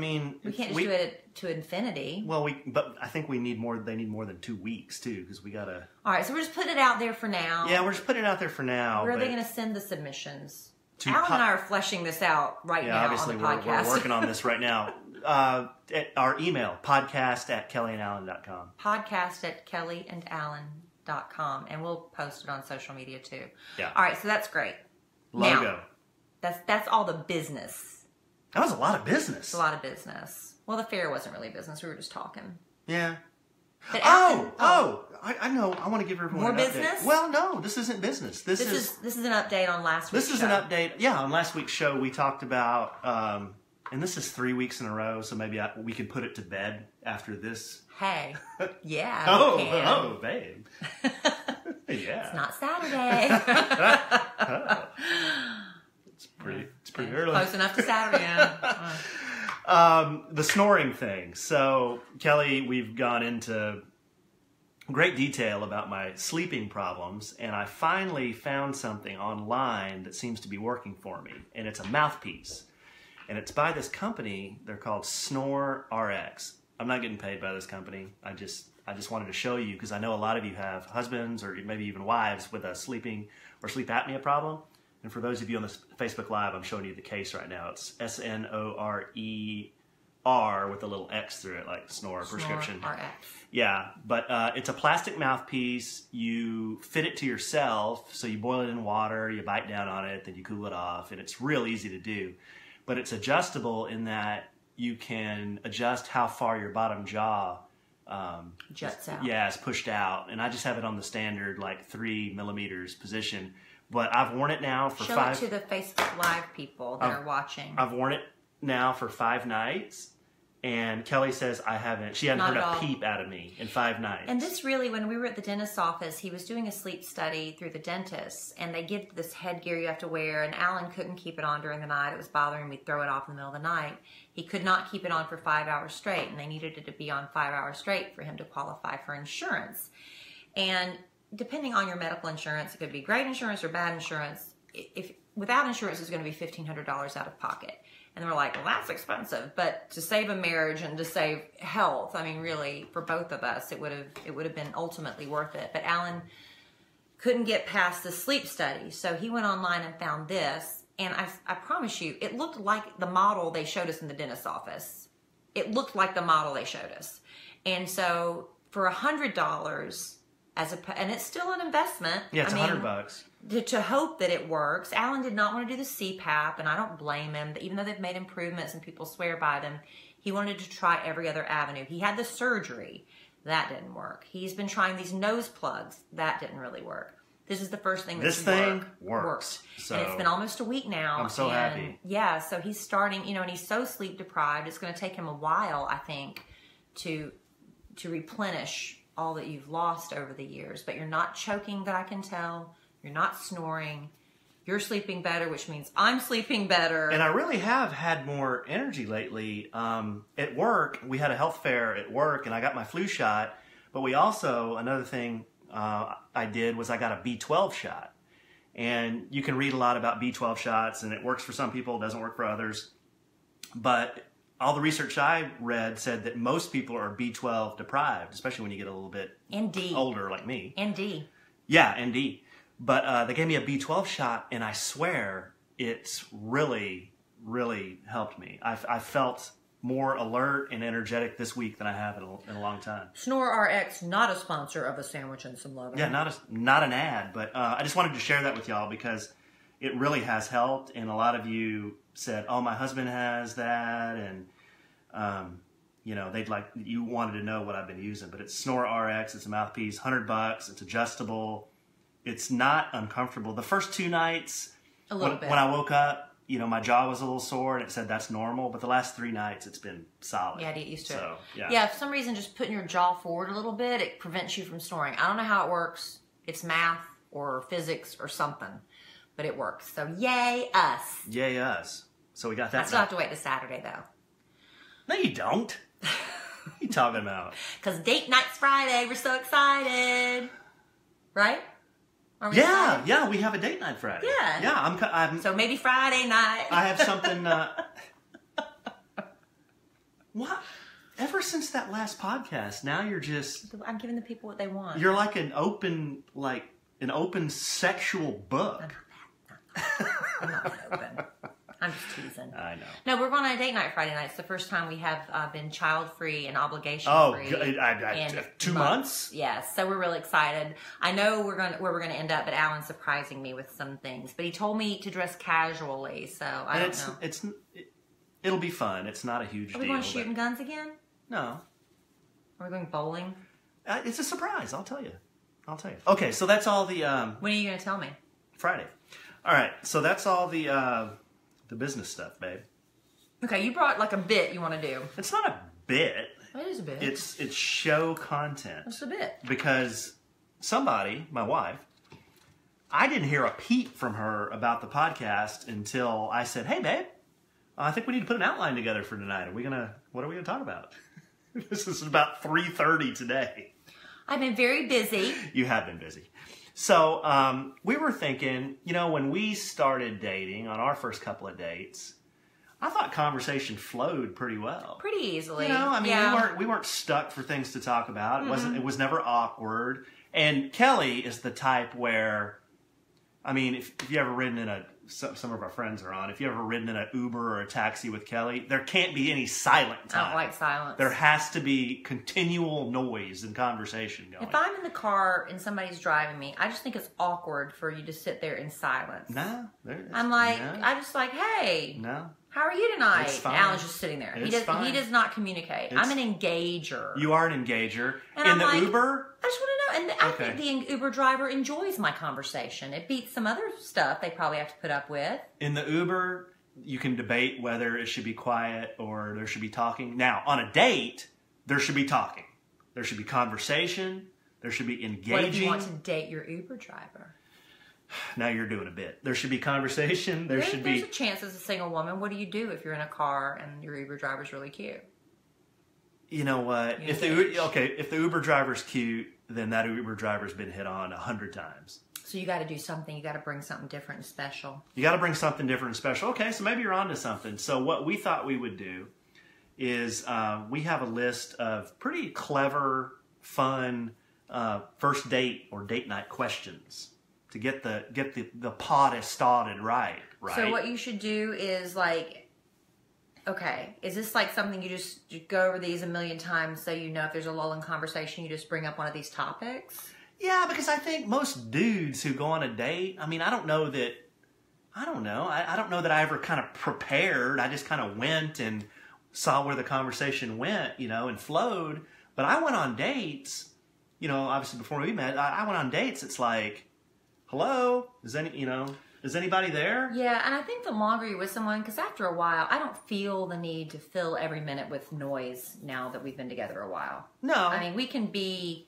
can't just do it to infinity. Well, but I think they need more than 2 weeks, too, because we got to... All right, so we're just putting it out there for now. Yeah, we're just putting it out there for now. Where are they going to send the submissions? Alan and I are fleshing this out now obviously on the podcast. We're working on this right now. Our email, podcast@kellyandalan.com. Podcast@kellyandalan.com. And we'll post it on social media too. Yeah. All right, so that's great. Logo. Now, that's all the business. That was a lot of business. It's a lot of business. Well, the fair wasn't really business. We were just talking. Yeah. But I know. I want to give everyone more an business. Update. Well, no, this isn't business. This is an update on last week's show. This is an update. Yeah, on last week's show we talked about, and this is 3 weeks in a row, so maybe we could put it to bed after this. Hey, yeah. oh, babe. Yeah. It's not Saturday. It's pretty early. Close enough to Saturday. The snoring thing. So, Kelly, we've gone into great detail about my sleeping problems, and I finally found something online that seems to be working for me, and it's a mouthpiece. And it's by this company. They're called Snore RX. I'm not getting paid by this company. I just wanted to show you, because I know a lot of you have husbands or maybe even wives with a sleep apnea problem. And for those of you on this Facebook Live, I'm showing you the case right now. It's SNORER with a little X through it, like snore prescription. RX. Yeah, but it's a plastic mouthpiece. You fit it to yourself, so you boil it in water, you bite down on it, then you cool it off, and it's real easy to do. But it's adjustable in that you can adjust how far your bottom jaw juts out. Yeah, it's pushed out. And I just have it on the standard, like 3 millimeters position. But I've worn it now for Show 5... it to the Facebook Live people that are watching. I've worn it now for 5 nights. And Kelly says she hadn't heard a peep out of me in 5 nights. And this really, when we were at the dentist's office, he was doing a sleep study through the dentist, and they give this headgear you have to wear, and Alan couldn't keep it on during the night. It was bothering him. We'd throw it off in the middle of the night. He could not keep it on for 5 hours straight, and they needed it to be on 5 hours straight for him to qualify for insurance. And depending on your medical insurance, it could be great insurance or bad insurance. If without insurance, it's going to be $1,500 out of pocket. And we're like, well, that's expensive. But to save a marriage and to save health, I mean, really, for both of us, it would have been ultimately worth it. But Alan couldn't get past the sleep study. So he went online and found this. And I promise you, it looked like the model they showed us in the dentist's office. It looked like the model they showed us. And so for $100, and it's still an investment. Yeah, it's $100. To hope that it works. Alan did not want to do the CPAP, and I don't blame him. Even though they've made improvements and people swear by them, he wanted to try every other avenue. He had the surgery. That didn't work. He's been trying these nose plugs. That didn't really work. This is the first thing this thing works. So and it's been almost a week now. I'm so happy. Yeah, so he's starting, and he's so sleep deprived. It's going to take him a while, I think, to replenish all that you've lost over the years. But you're not choking, that I can tell. You're not snoring. You're sleeping better, which means I'm sleeping better. And I really have had more energy lately. At work, we had a health fair at work, and I got my flu shot. But we also, another thing I did was I got a B12 shot. And you can read a lot about B12 shots, and it works for some people, it doesn't work for others. But all the research I read said that most people are B12 deprived, especially when you get a little bit older like me. And D. Yeah, and D. But they gave me a B12 shot, and I swear it's really, really helped me. I felt more alert and energetic this week than I have in a long time. Snore RX, not a sponsor of A Sandwich and Some Lovin'. Yeah, not an ad, but I just wanted to share that with y'all because it really has helped. And a lot of you said, "Oh, my husband has that," and you wanted to know what I've been using. But it's Snore RX. It's a mouthpiece, $100. It's adjustable. It's not uncomfortable. The first 2 nights, when I woke up, my jaw was a little sore, and it said that's normal. But the last 3 nights, it's been solid. Yeah, to get used to it. Yeah. Yeah, for some reason, just putting your jaw forward a little bit, it prevents you from snoring. I don't know how it works. It's math or physics or something, but it works. So yay us. Yay us. So we got that. I still have to wait till Saturday, though. No, you don't. What are you talking about? Because date night's Friday. We're so excited. Right? Yeah, we have a date night Friday. Yeah. I'm so maybe Friday night. I have something. What? Ever since that last podcast, now you're just. I'm giving the people what they want. You're like an open sexual book. I'm not that open. I'm just teasing. I know. No, we're going on a date night Friday night. It's the first time we have been child-free and obligation-free. Oh, in 2 months? Yes, so we're really excited. I know where we're going to end up, but Alan's surprising me with some things. But he told me to dress casually, so I don't know. It'll be fun. It's not a huge deal. Are we going shooting guns again? No. Are we going bowling? It's a surprise. I'll tell you. Okay, so that's all the... when are you going to tell me? Friday. All right, so that's all the business stuff, babe. Okay, you brought like a bit you want to do. It's not a bit. It is a bit. It's show content. It's a bit. Because somebody, my wife, I didn't hear a peep from her about the podcast until I said, "Hey, babe, I think we need to put an outline together for tonight. What are we gonna talk about?" This is about 3:30 today. I've been very busy. You have been busy. So we were thinking, when we started dating on our first couple of dates, I thought conversation flowed pretty well. Pretty easily. We weren't stuck for things to talk about. It was never awkward. And Kelly is the type where, if you ever ridden in some of our friends are on, if you ever ridden in an Uber or a taxi with Kelly, there can't be any silent time. I don't like silence. There has to be continual noise and conversation going. If I'm in the car and somebody's driving me, I just think it's awkward for you to sit there in silence. No. I'm like, I just like, hey. No. How are you tonight? It's fine. Alan's just sitting there. It's fine. He does not communicate. I'm an engager. You are an engager. And in I'm the like, Uber? I just want to know. And I think the Uber driver enjoys my conversation. It beats some other stuff they probably have to put up with. In the Uber, you can debate whether it should be quiet or there should be talking. Now, on a date, there should be talking. There should be conversation. There should be engaging. What if you want to date your Uber driver? Now you're doing a bit. There should be conversation. There's a chance as a single woman. What do you do if you're in a car and your Uber driver's really cute? You know what? If the Uber driver's cute, then that Uber driver's been hit on 100 times. So you got to do something. You got to bring something different and special. You got to bring something different and special. Okay, so maybe you're onto something. So what we thought we would do is we have a list of pretty clever, fun first date or date night questions to get the pot started right. So what you should do is like, okay, is this like something you just go over these a million times so you know if there's a lull in conversation, you just bring up one of these topics? Yeah, because I think most dudes who go on a date, I mean, I don't know that I ever kind of prepared. I just kind of went and saw where the conversation went, and flowed. But I went on dates, obviously before we met, I went on dates. It's like, hello, is anybody there? Yeah, and I think the longer you're with someone, because after a while, I don't feel the need to fill every minute with noise now that we've been together a while. No. I mean, we can be,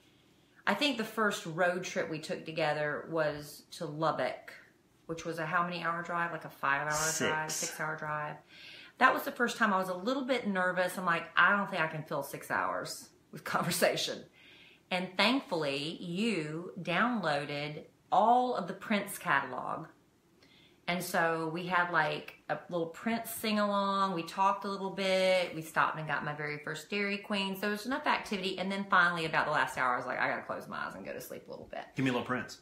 I think the first road trip we took together was to Lubbock, which was a how many hour drive? Like a 5 hour drive, 6 hour drive. That was the first time I was a little bit nervous. I'm like, I don't think I can fill 6 hours with conversation. And thankfully, you downloaded all of the Prince catalog. And so we had like a little Prince sing-along. We talked a little bit. We stopped and got my very first Dairy Queen. So there was enough activity. And then finally, about the last hour, I was like, I got to close my eyes and go to sleep a little bit. Give me a little Prince.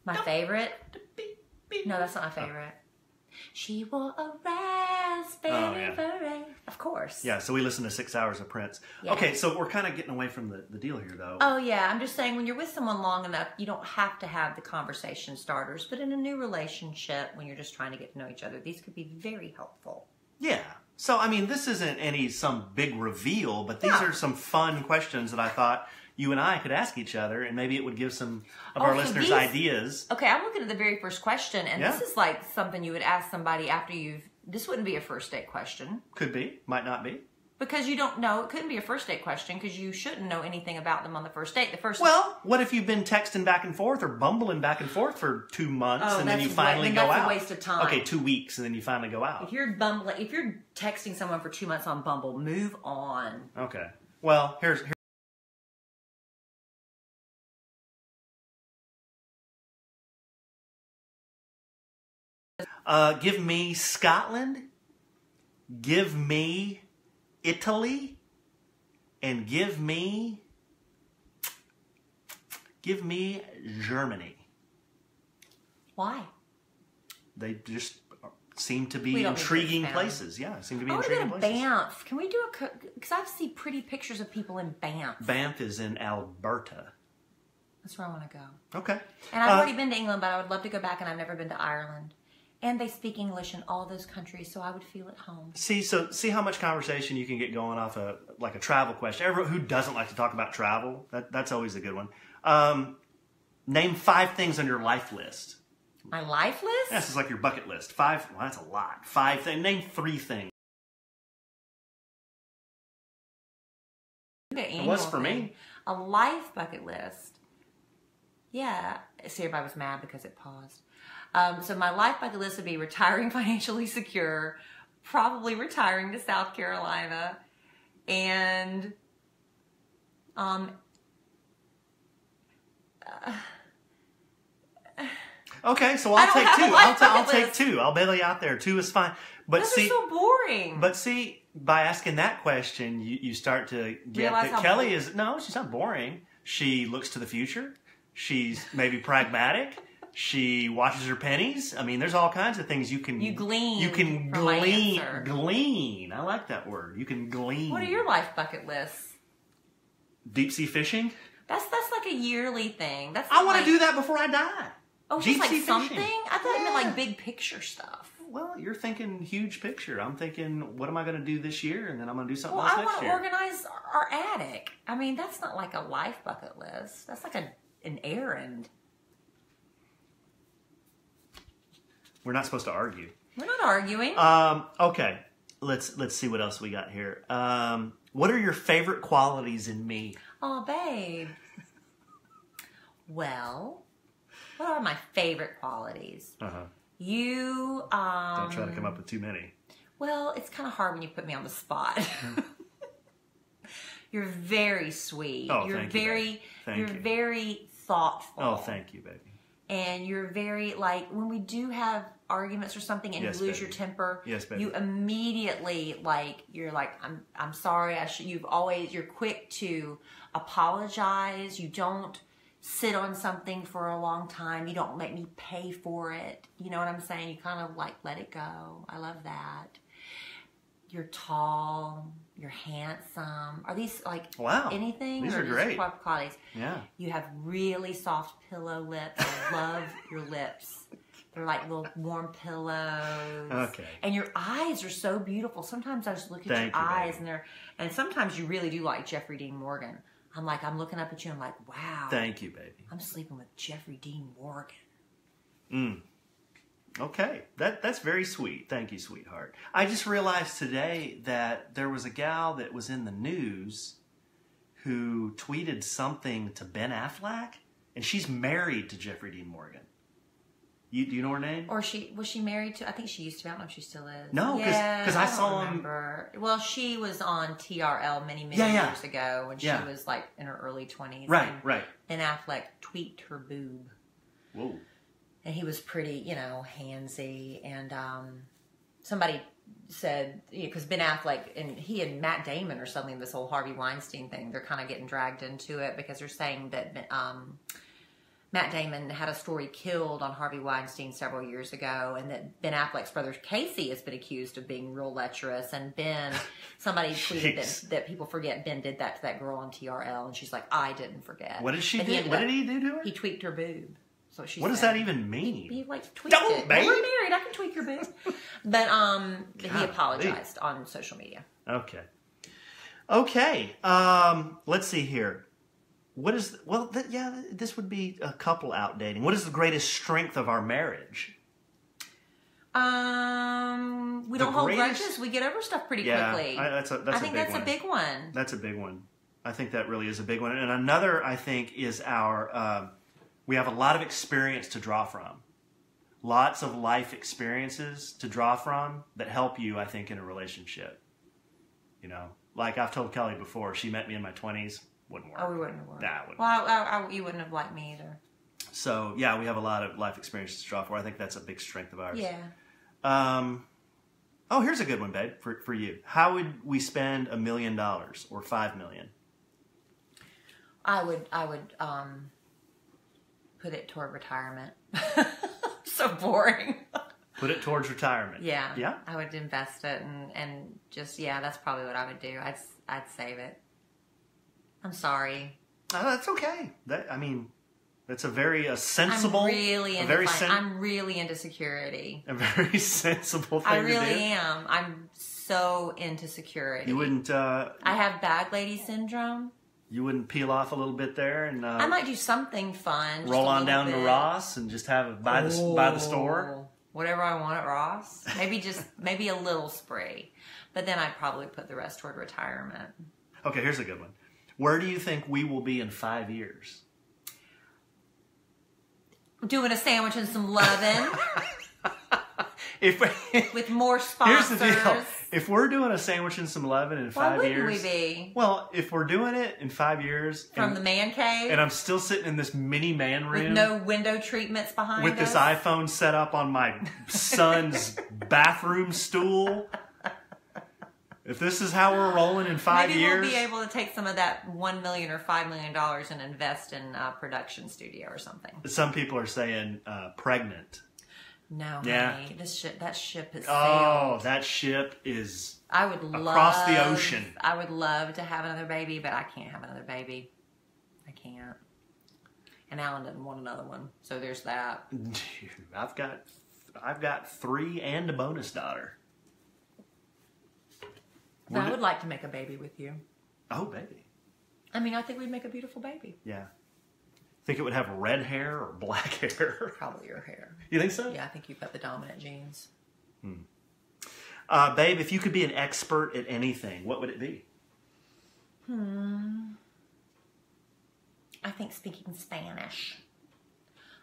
My favorite? No, that's not my favorite. She wore a raspberry beret. Of course. Yeah, so we listened to 6 hours of Prince. Yeah. Okay, so we're kind of getting away from the deal here, though. Oh, yeah. I'm just saying, when you're with someone long enough, you don't have to have the conversation starters. But in a new relationship, when you're just trying to get to know each other, these could be very helpful. Yeah. So, I mean, this isn't some big reveal, but these are some fun questions that I thought you and I could ask each other, and maybe it would give some of our listeners ideas. Okay, I'm looking at the very first question, and this is like something you would ask somebody after this wouldn't be a first date question. Could be, might not be. Because you don't know, it couldn't be a first date question because you shouldn't know anything about them on the first date. Well, what if you've been texting back and forth or bumbling back and forth for 2 months and then you finally go out? That's a waste of time. Okay, 2 weeks and then you finally go out. If you're texting someone for 2 months on Bumble, move on. Okay. Well, here's give me Scotland, give me Italy, and give me Germany. Why? They just seem to be intriguing places. Yeah, seem to be intriguing places. Banff. Can we do because I've seen pretty pictures of people in Banff. Banff is in Alberta. That's where I want to go. Okay. And I've already been to England, but I would love to go back, and I've never been to Ireland. And they speak English in all those countries, so I would feel at home. See how much conversation you can get going off a travel question. Everyone who doesn't like to talk about travel, that's always a good one. Name 5 things on your life list. My life list? Yes, it's like your bucket list. 5, well, that's a lot. 5 things. Name 3 things. It was for me. A life bucket list. Yeah. See, everybody was mad because it paused. So my life bucket list would be retiring financially secure, probably retiring to South Carolina, and okay, so I'll take 2. I'll take 2. I'll bail you out there. 2 is fine. But those are so boring. But see, by asking that question, you start to get that Kelly she's not boring. She looks to the future. She's maybe pragmatic. She watches her pennies. I mean, there's all kinds of things you can glean. You can from my glean. answer. Glean. I like that word. You can glean. What are your life bucket lists? Deep sea fishing. That's like a yearly thing. That's I want like, to do that before I die. Oh, Deep just like sea something? fishing. I thought it meant Yeah. like big picture stuff. Well, you're thinking huge picture. I'm thinking, what am I going to do this year? And then I'm going to do something Well, else I next want to year. organize our attic. I mean, that's not like a life bucket list. That's like an errand. We're not supposed to argue. We're not arguing. Okay. Let's see what else we got here. What are your favorite qualities in me? Oh, babe. Well, what are my favorite qualities? Uh-huh. You, Don't try to come up with too many. well, it's kind of hard when you put me on the spot. You're very sweet. Oh, you're thank you, very, baby. Thank you're you. very thoughtful. Oh, thank you, baby. And you're very, like, when we do have arguments or something and Yes, you lose baby. your temper, Yes, baby. you immediately, like, you're like, I'm sorry. You're quick to apologize. You don't sit on something for a long time. You don't make me pay for it. You know what I'm saying? You kind of, like, let it go. I love that. You're tall. You're handsome. Are these, like, Wow. anything? These or are great. Qualities? Yeah. You have really soft pillow lips. I love your lips. They're like little warm pillows. Okay. And your eyes are so beautiful. Sometimes I just look at Thank your you, eyes baby. and sometimes you really do like Jeffrey Dean Morgan. I'm looking up at you and I'm like, wow. Thank you, baby. I'm sleeping with Jeffrey Dean Morgan. Okay. That's very sweet. Thank you, sweetheart. I just realized today that there was a gal that was in the news who tweeted something to Ben Affleck, and she's married to Jeffrey Dean Morgan. Do you know her name? Or was she married to? I think she used to be. I don't know if she still is. No, because I saw him. Remember. Well, she was on TRL many Yeah. years ago when she was like in her early 20s. Right, and right. Ben Affleck tweaked her boob. Whoa. And he was pretty, handsy. And somebody said, because Ben Affleck and he and Matt Damon are suddenly in this whole Harvey Weinstein thing. They're kind of getting dragged into it because they're saying that Matt Damon had a story killed on Harvey Weinstein several years ago, and that Ben Affleck's brother Casey has been accused of being real lecherous. And somebody tweeted that people forget Ben did that to that girl on TRL, and she's like, I didn't forget. What did she But do? What did he do to her? He tweaked her boob. So she What does said. that even mean? He like tweaked Don't, it. babe. We're married. I can tweak your boob. But he apologized on social media. Okay. Let's see here. This would be a couple out dating. What is the greatest strength of our marriage? We don't hold grudges. We get over stuff pretty quickly. I think that's a big one. That's a big one. I think that really is a big one. And another, I think, is our, we have a lot of experience to draw from. Lots of life experiences to draw from that help you, I think, in a relationship. Like I've told Kelly before, she met me in my 20s. Wouldn't work. Oh, we wouldn't have worked. Nah, wouldn't Well, you wouldn't have liked me either. So, yeah, we have a lot of life experiences to draw for. I think that's a big strength of ours. Yeah. Here's a good one, babe, for you. How would we spend $1 million or $5 million? I would put it toward retirement. So boring. Put it towards retirement. Yeah. Yeah? I would invest it and just, that's probably what I would do. I'd save it. I'm sorry. That's okay. That's a very sensible. I'm really into security. A very sensible thing I to do. really am. I'm so into security. You wouldn't. I have bag lady syndrome. You wouldn't peel off a little bit there and. I might do something fun. just roll a on little down to bit. Ross and just have it by the store. Whatever I want at Ross. Maybe a little spree, but then I'd probably put the rest toward retirement. Okay, here's a good one. Where do you think we will be in 5 years? Doing a sandwich and some Lovin with more sponsors. Here's the deal. If we're doing a sandwich and some Lovin in 5 years... Why wouldn't we be? Well, if we're doing it in 5 years... From the man cave? And I'm still sitting in this mini man room... With no window treatments behind with us? this iPhone set up on my son's bathroom stool... If this is how we're rolling in 5 Maybe years, we'll be able to take some of that $1 million or $5 million and invest in a production studio or something. some people are saying pregnant. No, Yeah. honey, that ship has Oh, sailed. that ship is I would love across the ocean. I would love to have another baby, but I can't have another baby. I can't. And Alan doesn't want another one, so there's that. Dude, I've got 3 and a bonus daughter. But I would like to make a baby with you. Oh, baby. I mean, I think we'd make a beautiful baby. Yeah. Think it would have red hair or black hair? Probably your hair. You think so? Yeah, I think you've got the dominant genes. Babe, if you could be an expert at anything, what would it be? I think speaking Spanish.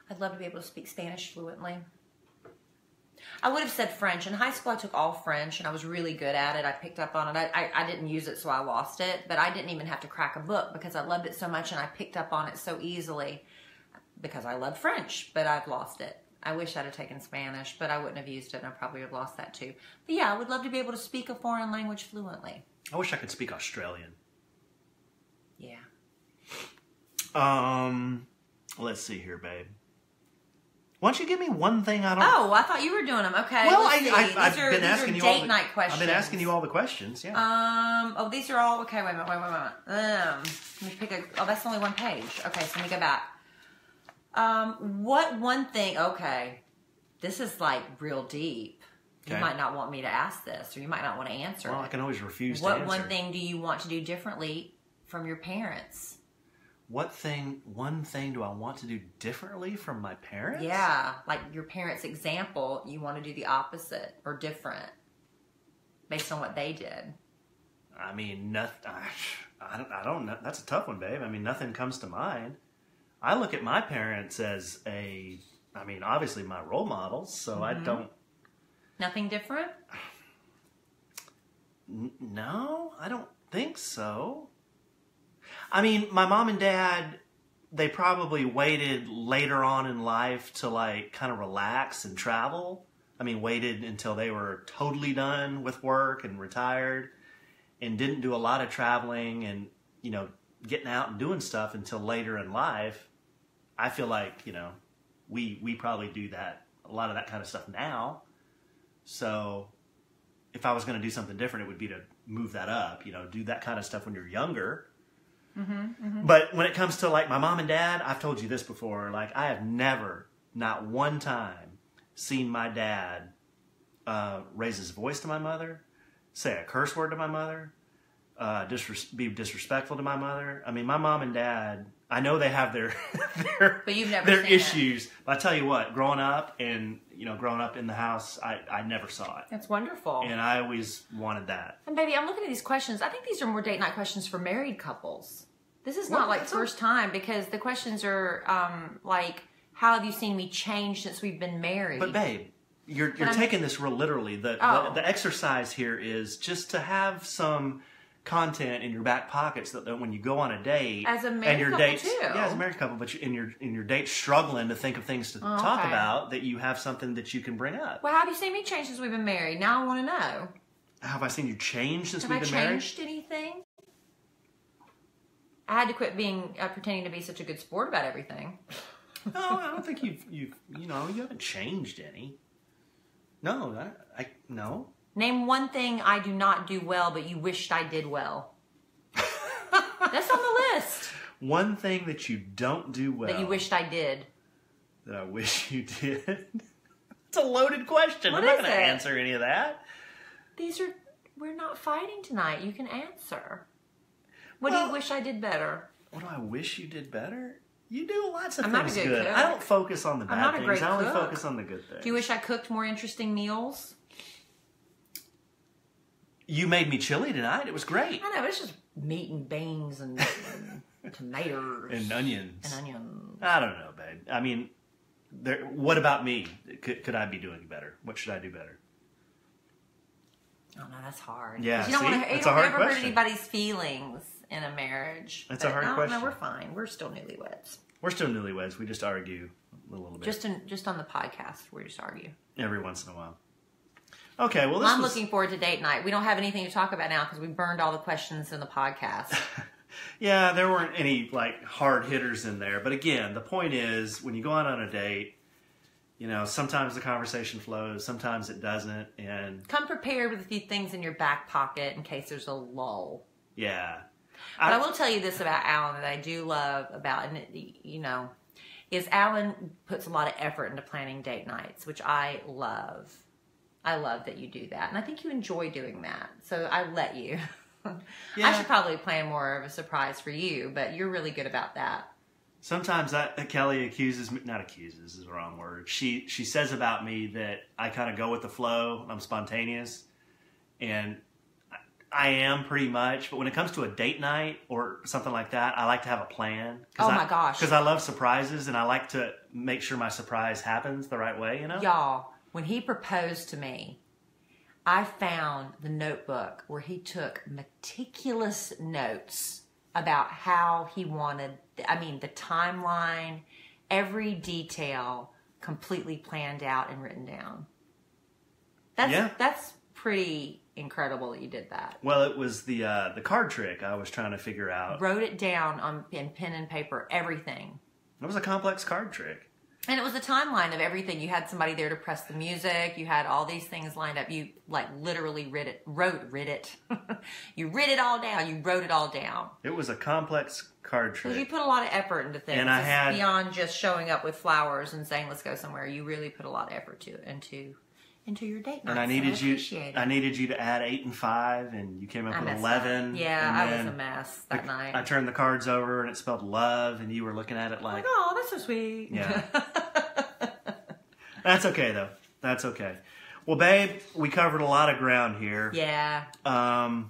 I'd love to be able to speak Spanish fluently. I would have said French. In high school, I took all French, and I was really good at it. I picked up on it. I didn't use it, so I lost it. But I didn't even have to crack a book because I loved it so much, and I picked up on it so easily because I love French, but I've lost it. I wish I'd have taken Spanish, but I wouldn't have used it, and I probably would have lost that too. But yeah, I would love to be able to speak a foreign language fluently. I wish I could speak Australian. Yeah. Let's see here, babe. Why don't you give me one thing I don't... Oh, I thot you were doing them. Okay. Well, let's see. I've These are been asking you all date the night questions. I've been asking you all the questions. Yeah. Oh, these are all okay. Wait a minute. Let me pick a. Oh, that's only one page. Okay, so let me go back. What one thing? Okay, this is like real deep. You Okay. might not want me to ask this, or you might not want to answer Well, it. I can always refuse to What answer. one thing do you want to do differently from your parents? One thing do I want to do differently from my parents? Yeah, like your parents' example, you want to do the opposite or different based on what they did. I mean, nothing. I don't know. That's a tough one, babe. I mean, nothing comes to mind. I look at my parents as obviously my role models, so I don't. Nothing different? No, I don't think so. I mean, my mom and dad, they probably waited later on in life to like kind of relax and travel. I mean, waited until they were totally done with work and retired and didn't do a lot of traveling and, getting out and doing stuff until later in life. I feel like, we probably do that, a lot of that kind of stuff now. So if I was going to do something different, it would be to move that up, do that kind of stuff when you're younger. But when it comes to like my mom and dad, I've told you this before, like I have never, not one time, seen my dad raise his voice to my mother, say a curse word to my mother, be disrespectful to my mother. I mean, my mom and dad, I know they have their But you've never their seen issues. But I tell you what, growing up in the house, I never saw it. That's wonderful. And I always wanted that. And baby, I'm looking at these questions. I think these are more date night questions for married couples. This is not Well, like that's first time because the questions are like, how have you seen me change since we've been married? But babe, you're taking this real literally. The exercise here is just to have some content in your back pockets that when you go on a date As a married and your couple, dates, too. yeah, as a married couple, but in your date struggling to think of things to talk okay. about, that you have something that you can bring up. Well, how have you seen me change since we've been married? Now I want to know. Have I seen you change since Have we've I been married? changed anything? I had to quit being pretending to be such a good sport about everything. No, I don't think you haven't changed any. No, no. Name one thing I do not do well, but you wished I did well. That's on the list. One thing that you don't do well. That you wished I did. That I wish you did. It's a loaded question. What I'm not is going to it? answer any of that. We're not fighting tonight. You can answer. What do you wish I did better? What do I wish you did better? You do lots of I'm not things a good good. cook. I don't focus on the I'm bad not a things. great I only cook. focus on the good things. Do you wish I cooked more interesting meals? You made me chili tonight. It was great. I know, it's just meat and beans and tomatoes. And onions. And onions. I don't know, babe. I mean, what about me? Could I be doing better? What should I do better? Oh no, that's hard. Yeah, 'Cause you don't see? want to. You It's a don't hard ever hurt question. anybody's feelings in a marriage. It's a hard question. No, we're fine. We're still newlyweds. We're still newlyweds. We just argue a little bit. Just on the podcast, we just argue. Every once in a while. Okay, well, I'm looking forward to date night. We don't have anything to talk about now because we burned all the questions in the podcast. Yeah, there weren't any like hard hitters in there. But again, the point is when you go out on a date, you know, sometimes the conversation flows, sometimes it doesn't, and come prepared with a few things in your back pocket in case there's a lull. Yeah. But I will tell you this about Alan that I do love about, and you know, is Alan puts a lot of effort into planning date nights, which I love. I love that you do that. And I think you enjoy doing that. So I let you. Yeah. I should probably plan more of a surprise for you, but you're really good about that. Sometimes Kellie accuses me, not accuses is the wrong word. She says about me that I kind of go with the flow. I'm spontaneous. And I am pretty much. But when it comes to a date night or something like that, I like to have a plan. Oh my gosh. Because I love surprises and I like to make sure my surprise happens the right way, you know? Y'all, when he proposed to me, I found the notebook where he took meticulous notes about how he wanted, the timeline, every detail completely planned out and written down. That's pretty incredible that you did that. Well, it was the card trick I was trying to figure out. Wrote it down in pen and paper, everything. It was a complex card trick. And it was a timeline of everything. You had somebody there to press the music. You had all these things lined up. You like literally wrote it. You writ it all down. You wrote it all down. It was a complex card trick. Because you put a lot of effort into things. And I had beyond just showing up with flowers and saying let's go somewhere. You really put a lot of effort into your date night. And I needed you to add 8 and 5, and you came up with 11. Yeah, I was a mess that night. I turned the cards over, and it spelled love, and you were looking at it like, oh, that's so sweet. Yeah. That's okay, though. That's okay. Well, babe, we covered a lot of ground here. Yeah. And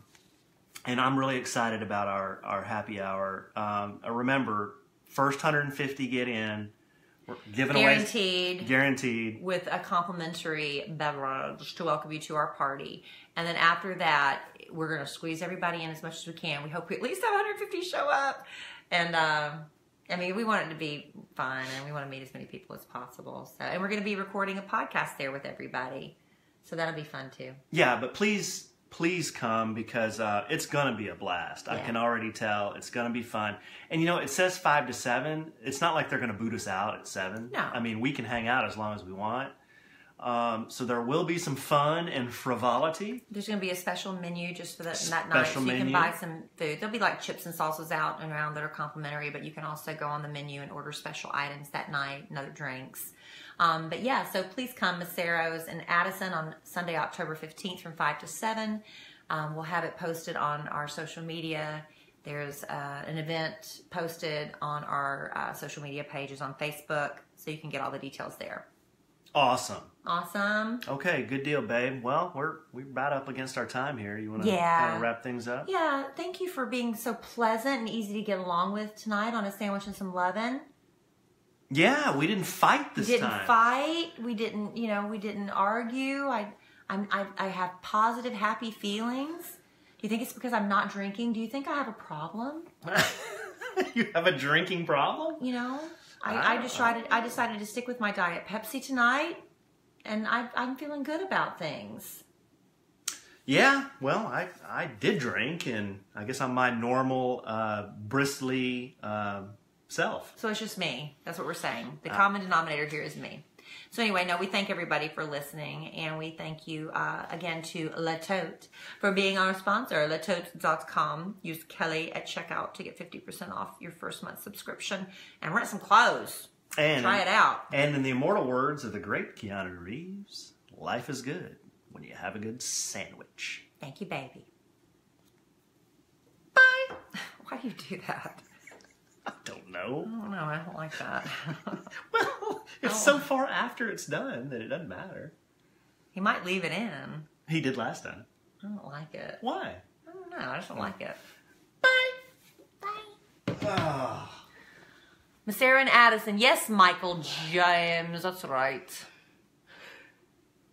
I'm really excited about our happy hour. Remember, first 150 get in. We're giving guaranteed with a complimentary beverage to welcome you to our party. And then after that, we're going to squeeze everybody in as much as we can. We hope we at least have 150 show up. And we want it to be fun, and we want to meet as many people as possible. So, and we're going to be recording a podcast there with everybody, so that'll be fun too. Yeah, but please come because it's going to be a blast. Yeah. I can already tell it's going to be fun. And you know, it says 5 to 7. It's not like they're going to boot us out at 7. No. I mean, we can hang out as long as we want. So there will be some fun and frivolity. There's going to be a special menu just for that night, so you can buy some food. There'll be like chips and salsas out and around that are complimentary, but you can also go on the menu and order special items that night and other drinks. But yeah, so please come. Mesero's in Addison on Sunday, October 15th from 5 to 7. We'll have it posted on our social media. There's an event posted on our social media pages on Facebook, so you can get all the details there. Awesome. Okay, good deal, babe. Well, we're about up against our time here. You want to kind of wrap things up? Yeah, thank you for being so pleasant and easy to get along with tonight on a sandwich and some lovin'. Yeah, we didn't fight this time. We didn't fight. We didn't argue. I have positive, happy feelings. Do you think it's because I'm not drinking? Do you think I have a problem? You have a drinking problem? You know, I decided to stick with my Diet Pepsi tonight, and I'm feeling good about things. Yeah, well, I did drink, and I guess I'm my normal, bristly self. So it's just me. That's what we're saying. The common denominator here is me. So anyway, we thank everybody for listening, and we thank you again to La Tote for being our sponsor, latote.com. Use Kellie at checkout to get 50% off your first month subscription and rent some clothes. And try it out. And in the immortal words of the great Keanu Reeves, life is good when you have a good sandwich. Thank you, baby. Bye. Why do you do that? I don't know. I don't know. I don't like that. Well, it's so far after it's done that it doesn't matter. He might leave it in. He did last time. I don't like it. Why? I don't know. I just don't like it. Bye. Oh. Mesero and Addison. Yes, Michael James. That's right.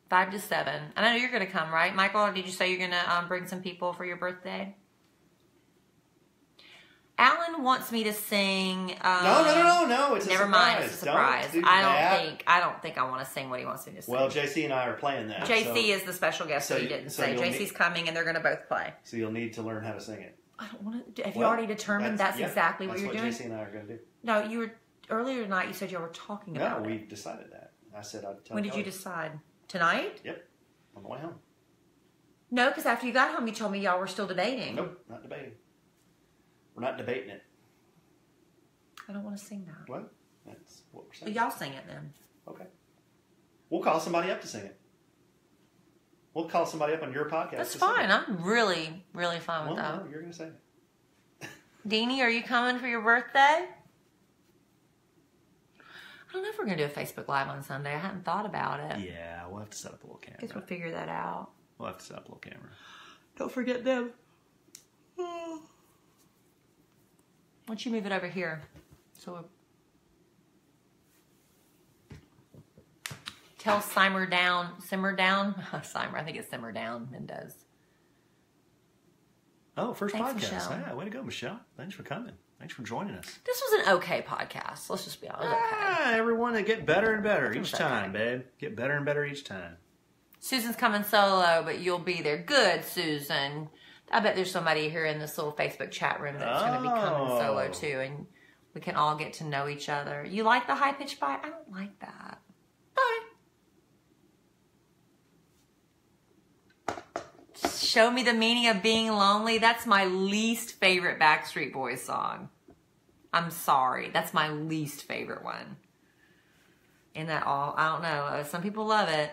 5 to 7. And I know you're going to come, right? Michael, did you say you're going to bring some people for your birthday? Alan wants me to sing. No. It's never a surprise. mind. It's a surprise. Don't do that. I don't think I want to sing what he wants me to sing. Well, JC and I are playing that. JC is the special guest, so he didn't say. JC's coming, and they're going to both play. So you'll need to learn how to sing it. I don't want to. Have you already determined that's exactly what you're doing? That's what JC and I are going to do. No, you were earlier tonight. You said you were talking about it. No, we decided that. I said I'd tell. When did you decide? Tonight? Yep, on the way home. No, because after you got home, you told me y'all were still debating. Nope, not debating. We're not debating it. I don't want to sing that. What? That's what we're saying. Well, y'all sing it then. Okay. We'll call somebody up to sing it. We'll call somebody up on your podcast. That's fine. I'm really, really fine with that. No, you're going to sing it. Deanie, are you coming for your birthday? I don't know if we're going to do a Facebook Live on Sunday. I hadn't thought about it. Yeah, we'll have to set up a little camera. Guess we'll figure that out. We'll have to set up a little camera. Don't forget them. Why don't you move it over here? So tell simmer down. Simmer, I think it's simmer down, Mendez. Oh, first Thanks, podcast. Michelle. Yeah, way to go, Michelle. Thanks for coming. Thanks for joining us. This was an okay podcast. Let's just be honest. Okay. Everyone, they get better and better each time, babe. Get better and better each time. Susan's coming solo, but you'll be there. Good, Susan. I bet there's somebody here in this little Facebook chat room that's going to be coming solo too, and we can all get to know each other. You like the high-pitched bite? I don't like that. Bye. Show Me the Meaning of Being Lonely. That's my least favorite Backstreet Boys song. I'm sorry. That's my least favorite one. Isn't that all? I don't know. Some people love it.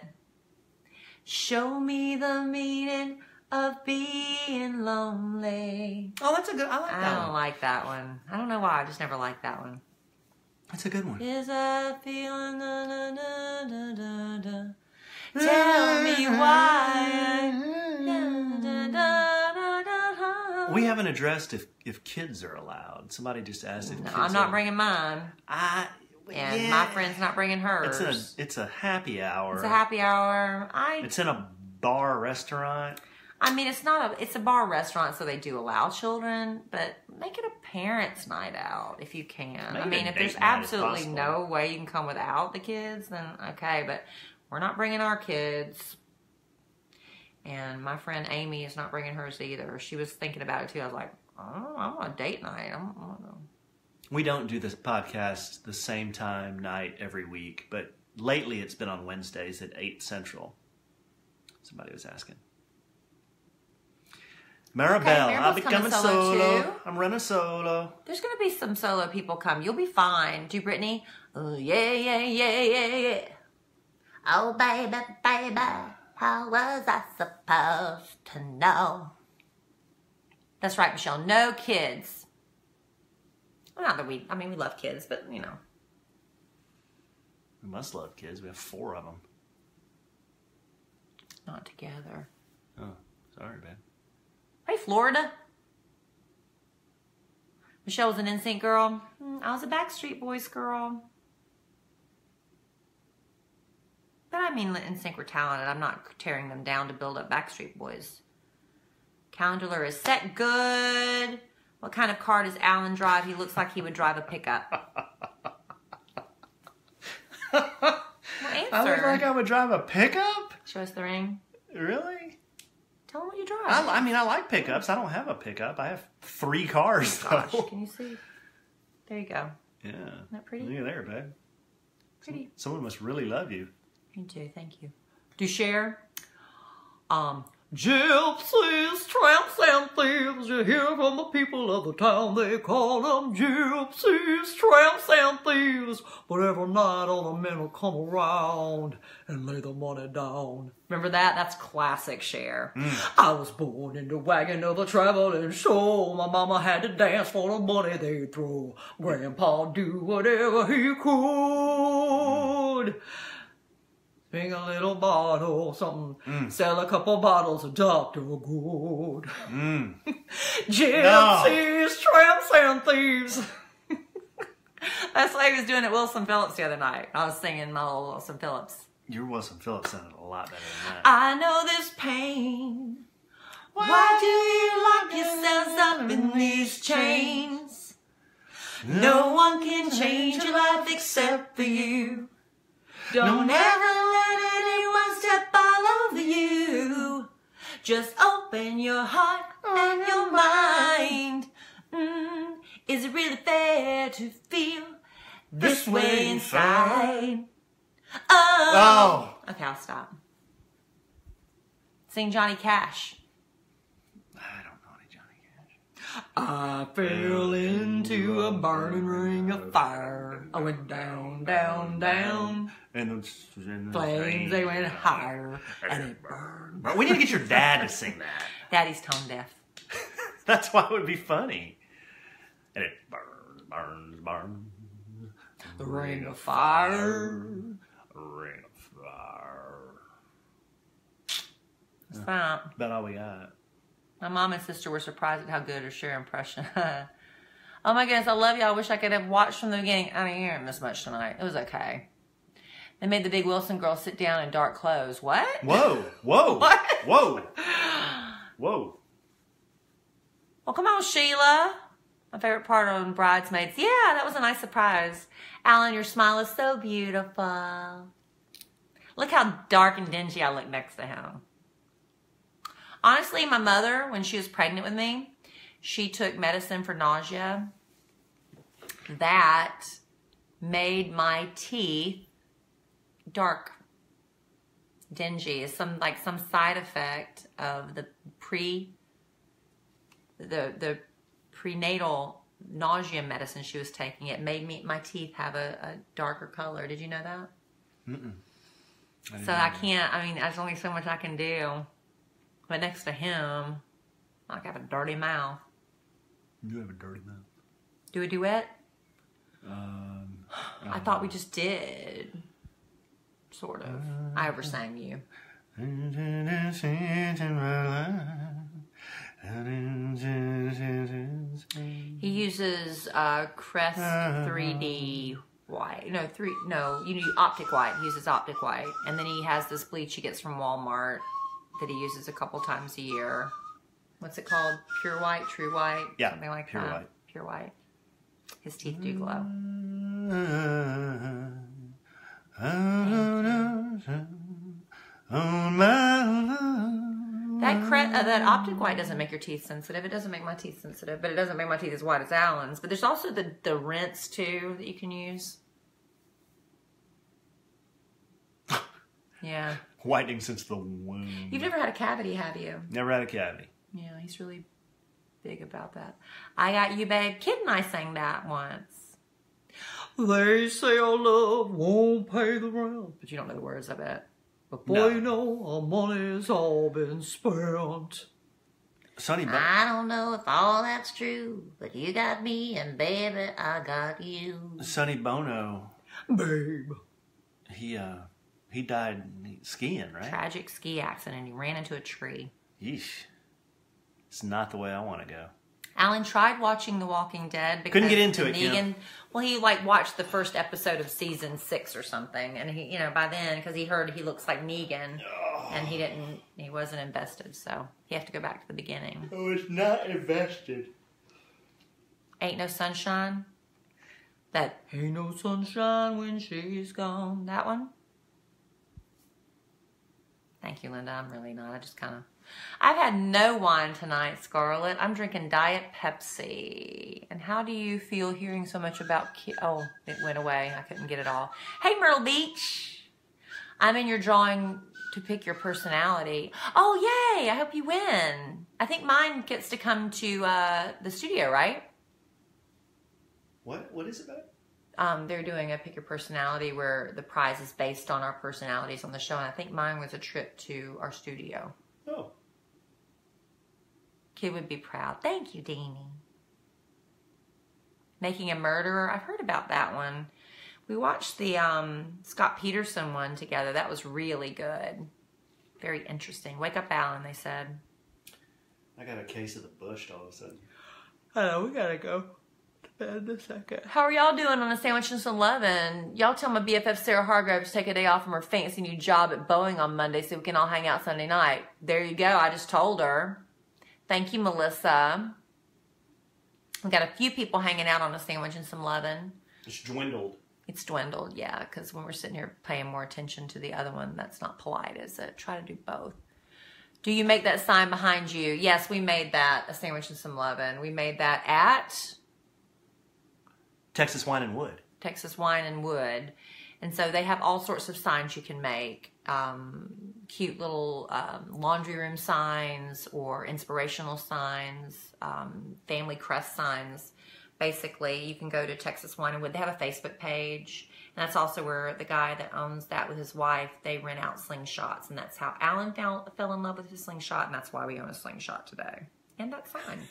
Show me the meaning of being lonely. Oh, that's a good. I like that one. I don't like that one. I don't know why. I just never liked that one. That's a good one. Is a feeling da, da, da, da, da, da. Tell me why. Da, da, da, da, da. We haven't addressed if kids are allowed. Somebody just asked if kids I'm not bringing mine. And my friend's not bringing hers. It's a happy hour. It's a happy hour. It's in a bar restaurant. I mean, it's a bar restaurant, so they do allow children, but make it a parents' night out if you can. Make I mean, it a if there's date night if absolutely possible. no way you can come without the kids, then okay, but we're not bringing our kids. And my friend Amy is not bringing hers either. She was thinking about it too. I was like, oh, I want a date night. I want to. We don't do this podcast the same time night every week, but lately it's been on Wednesdays at 8 Central. Somebody was asking. Maribel, I'll be coming solo. Too. I'm running solo. There's going to be some solo people come. You'll be fine. Do Brittany? Oh, yeah, yeah, yeah, yeah, yeah. Oh, baby, baby, how was I supposed to know? That's right, Michelle. No kids. Well, not that we love kids, but, you know. We must love kids. We have 4 of them. Not together. Oh, sorry, babe. Hey, Florida. Michelle was an NSYNC girl. I was a Backstreet Boys girl. But I mean, NSYNC were talented. I'm not tearing them down to build up Backstreet Boys. Calendar is set good. What kind of car does Alan drive? He looks like he would drive a pickup. Well, answer. I look like I would drive a pickup? Show us the ring. Really? Tell him what you drive. I like pickups. I don't have a pickup. I have 3 cars, though. Gosh, can you see? There you go. Yeah. Isn't that pretty? Look at there, babe. Pretty. Someone must really love you. Me too, thank you. Do you share? Gypsies, tramps, and thieves, you hear from the people of the town. They call them gypsies, tramps, and thieves. But every night all the men will come around and lay the money down. Remember that? That's classic Cher. I was born in the wagon of a traveling show. My mama had to dance for the money they'd throw. Grandpa do whatever he could. Bring a little bottle, something. Sell a couple bottles of Dr. Good. Gypsies, tramps, and thieves. That's why he was doing it Wilson Phillips the other night. I was singing my little Wilson Phillips. Your Wilson Phillips sounded a lot better than that. I know this pain. Why do you lock yourselves up in these chains? No one can change your life except for you. Don't ever let anyone step all over you. Just open your heart and your mind. Is it really fair to feel this way inside? Oh. Okay, I'll stop. Sing Johnny Cash. I don't know any Johnny Cash. I fell into a burning ring of fire. I went down, down, down. And the Flames, they went higher. And it burned. We need to get your dad to sing that. Daddy's tone deaf. That's why it would be funny. And it burns, burns, burns. The ring of fire. Ring of fire. What's that? About all we got. My mom and sister were surprised at how good her Cher impression. Oh my goodness, I love y'all. I wish I could have watched from the beginning. I didn't hear this much tonight. It was okay. They made the big Wilson girl sit down in dark clothes. What? Whoa, whoa, What? whoa, whoa. Well, come on, Sheila. My favorite part on Bridesmaids. Yeah, that was a nice surprise. Alan, your smile is so beautiful. Look how dark and dingy I look next to him. Honestly, my mother, when she was pregnant with me, she took medicine for nausea. That made my teeth dark, dingy. Is some side effect of the prenatal nausea medicine she was taking. It made my teeth have a darker color. Did you know that? Mm-mm. So I can't, I mean, there's only so much I can do. But next to him, I got a dirty mouth. You have a dirty mouth. Do a duet? I thought we just did. Sort of. I oversang you. He uses Crest 3D white. You need optic white. He uses optic white. And then he has this bleach he gets from Walmart that he uses a couple times a year. What's it called? Pure white? True white? Yeah. Something like pure that. white. Pure white. His teeth do glow. That optic white doesn't make your teeth sensitive. It doesn't make my teeth sensitive, but it doesn't make my teeth as white as Alan's. But there's also the rinse too that you can use. Yeah. Whitening since the womb. You've never had a cavity, have you? Never had a cavity. Yeah, he's really big about that. I Got You, Babe. Kid and I sang that once. They say our love won't pay the rent. But you don't know the words of it. But boy, No. you know, our money's all been spent. Sonny, I don't know if all that's true, but you got me and baby, I got you. Sonny Bono, Babe. he died skiing, right? Tragic ski accident. He ran into a tree. Yeesh. It's not the way I want to go. Alan tried watching The Walking Dead because Couldn't get into it, Negan. Kim. Well, he watched the first episode of season 6 or something, and he, by then, because he heard he looks like Negan, and he wasn't invested, so he had to go back to the beginning. Oh, it's not invested. Ain't No Sunshine. That ain't no sunshine when she's gone. That one. Thank you, Linda. I'm really not. I've had no wine tonight, Scarlett. I'm drinking Diet Pepsi. And how do you feel hearing so much about oh, it went away. I couldn't get it all. Hey, Myrtle Beach. I'm in your drawing to pick your personality. Oh, yay. I hope you win. I think mine gets to come to the studio, right? What is it about? They're doing a pick your personality where the prize is based on our personalities on the show. And I think mine was a trip to our studio. Oh. Kid would be proud. Thank you, Deanie. Making a Murderer. I've heard about that one. We watched the Scott Peterson one together. That was really good. Very interesting. Wake up, Alan, they said. I got a case of the Bush all of a sudden. I know, we gotta go to bed in a second. How are y'all doing on a Sandwiches and Lovin'? Y'all tell my BFF Sarah Hargrove to take a day off from her fancy new job at Boeing on Monday so we can all hang out Sunday night. There you go. I just told her. Thank you, Melissa. We've got a few people hanging out on a sandwich and some lovin'. It's dwindled. It's dwindled, yeah, because when we're sitting here paying more attention to the other one, that's not polite, is it? Try to do both. Do you make that sign behind you? Yes, we made that, a sandwich and some lovin'. We made that at Texas Wine and Wood. Texas Wine and Wood. And so they have all sorts of signs you can make. Cute little laundry room signs or inspirational signs, family crest signs. Basically, you can go to Texas Wine and Wood. They have a Facebook page. And that's also where the guy that owns that with his wife, they rent out slingshots. And that's how Alan fell in love with his slingshot. And that's why we own a slingshot today. And that's fine.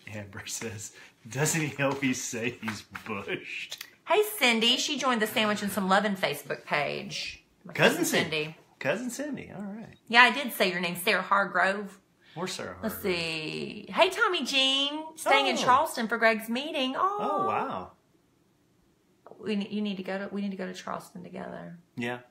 Amber says, doesn't he always say he's bushed? Hey, Cindy. She joined the Sandwich and Some Lovin' Facebook page. My Cousin Cindy. Cousin Cindy. All right. Yeah, I did say your name, Sarah Hargrove. Or Sarah Hargrove. Let's see. Hey, Tommy Jean. Staying in Charleston for Greg's meeting. Oh, wow. We need to go to Charleston together. Yeah.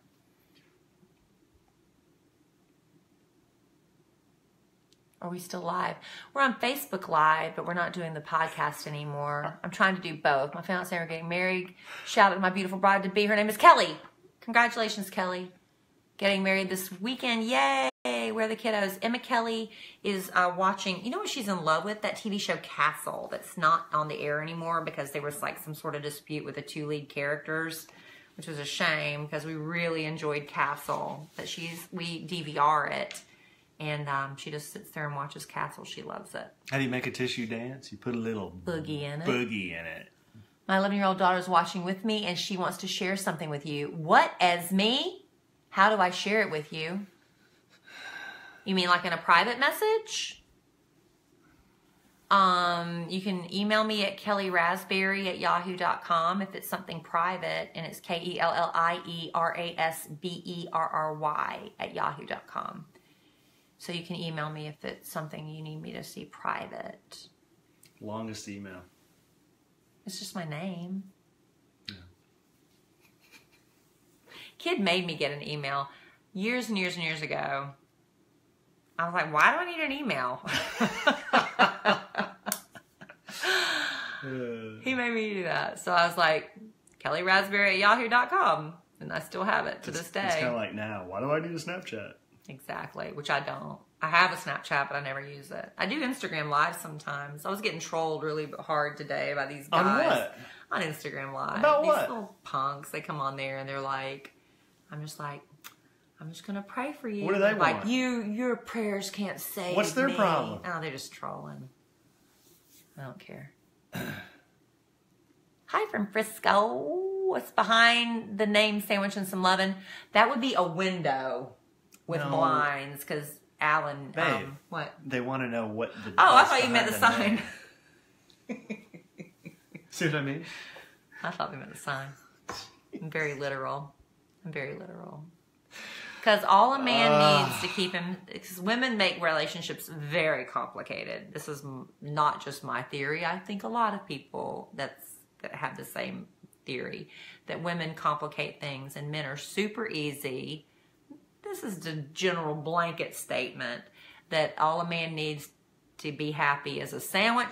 Are we still live? We're on Facebook Live, but we're not doing the podcast anymore. I'm trying to do both. My fiance and I are getting married. Shout out to my beautiful bride to be. Her name is Kellie. Congratulations, Kellie. Getting married this weekend. Yay! Where are the kiddos? Emma Kellie is watching, you know what she's in love with? That TV show Castle that's not on the air anymore because there was like some sort of dispute with the two lead characters, which was a shame because we really enjoyed Castle. But we DVR it, and she just sits there and watches Castle. She loves it. How do you make a tissue dance? You put a little boogie in it. Boogie in it. My 11-year-old daughter is watching with me, and she wants to share something with you. What, Esme? How do I share it with you? You mean like in a private message? You can email me at kellierasberry@yahoo.com if it's something private, and it's KELLIERASBERRY@yahoo.com. So you can email me if it's something you need me to see private. Longest email. It's just my name. Yeah. Kid made me get an email years and years and years ago. I was like, why do I need an email? He made me do that. So I was like, KellieRasberry@yahoo.com. And I still have it to this day. It's kind of like now, why do I need a Snapchat? Exactly, which I don't. I have a Snapchat, but I never use it. I do Instagram Live sometimes. I was getting trolled really hard today by these guys. On what? On Instagram Live. About these what? Little punks, they come on there and they're like, I'm just going to pray for you. What do they want? Like, your prayers can't save What's their me. problem? Oh, they're just trolling. I don't care. Hi from Frisco. What's behind the name Sandwich and Some Lovin'? That would be a window with blinds, because Alan, Babe, what? They want to know what the... Oh, I thought you meant the sign. See what I mean? I thought we meant the sign. I'm very literal. Because all a man needs to keep him... Because women make relationships very complicated. This is not just my theory. I think a lot of people that have the same theory. That women complicate things and men are super easy. This is the general blanket statement that all a man needs to be happy is a sandwich.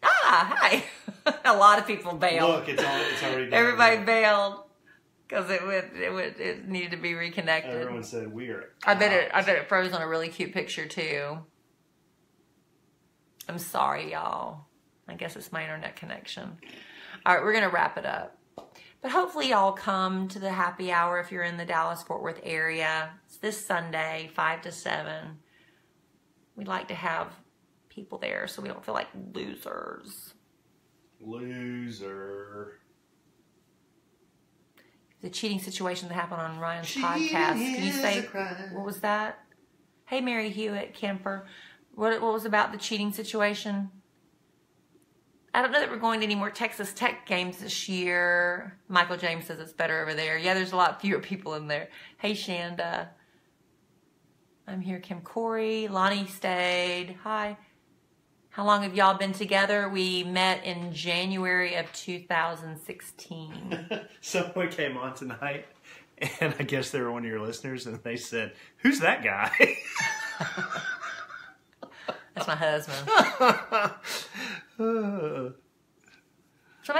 Ah, hi. A lot of people bailed. Look, it's already done. Everybody bailed because it needed to be reconnected. Everyone said weird. I bet it froze on a really cute picture too. I'm sorry, y'all. I guess it's my internet connection. All right, we're gonna wrap it up. But hopefully y'all come to the happy hour if you're in the Dallas-Fort Worth area. It's this Sunday, 5 to 7. We'd like to have people there so we don't feel like losers. Loser. The cheating situation that happened on Ryan's podcast. Can you say, what was that? Hey, Mary Hewitt, Kemper. What was about the cheating situation? I don't know that we're going to any more Texas Tech games this year. Michael James says it's better over there. Yeah, there's a lot fewer people in there. Hey, Shanda. I'm here. Kim Corey. Lonnie stayed. Hi. How long have y'all been together? We met in January of 2016. Someone came on tonight, and I guess they were one of your listeners, and they said, "Who's that guy?" That's my husband. Somebody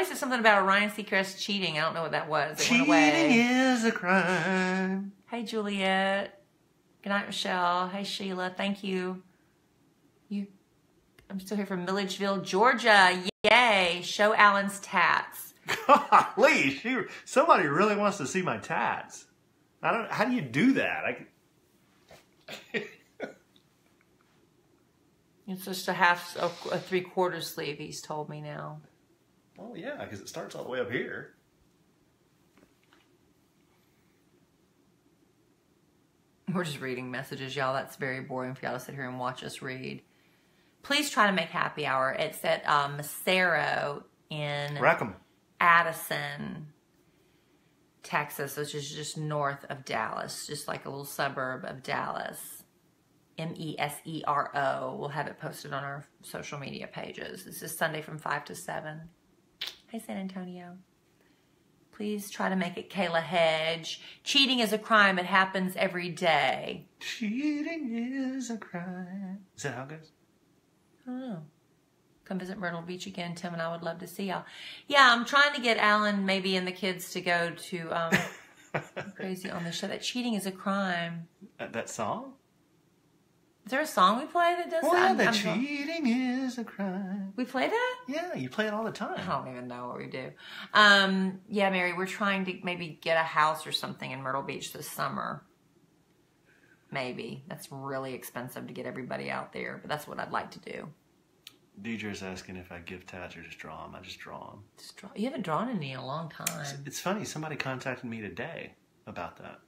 said something about Ryan Seacrest cheating. I don't know what that was. It Cheating went away. is a crime. Hey, Juliet. Good night, Michelle. Hey, Sheila. Thank you. I'm still here from Milledgeville, Georgia. Yay. Show Alan's tats. Golly, somebody really wants to see my tats. How do you do that? It's just a 3/4 sleeve, he's told me now. Oh, yeah, because it starts all the way up here. We're just reading messages, y'all. That's very boring for y'all to sit here and watch us read. Please try to make happy hour. It's at Mesero in Rackham. Addison, Texas, which is just north of Dallas, just like a little suburb of Dallas. Mesero. We'll have it posted on our social media pages. This is Sunday from 5 to 7. Hey, San Antonio. Please try to make it Kayla Hedge. Cheating is a crime. It happens every day. Cheating is a crime. Is that how it goes? I don't know. Come visit Myrtle Beach again, Tim, and I would love to see y'all. Yeah, I'm trying to get Alan, maybe, and the kids to go to Crazy on the Show. That cheating is a crime. That song? Is there a song we play that does Well, that? Cheating is a crime. We play that? Yeah, you play it all the time. I don't even know what we do. Yeah, Mary, we're trying to maybe get a house or something in Myrtle Beach this summer. Maybe. That's really expensive to get everybody out there, but that's what I'd like to do. Deidre's asking if I give tats or just draw them. I just draw them. You haven't drawn any in a long time. It's funny. Somebody contacted me today about that.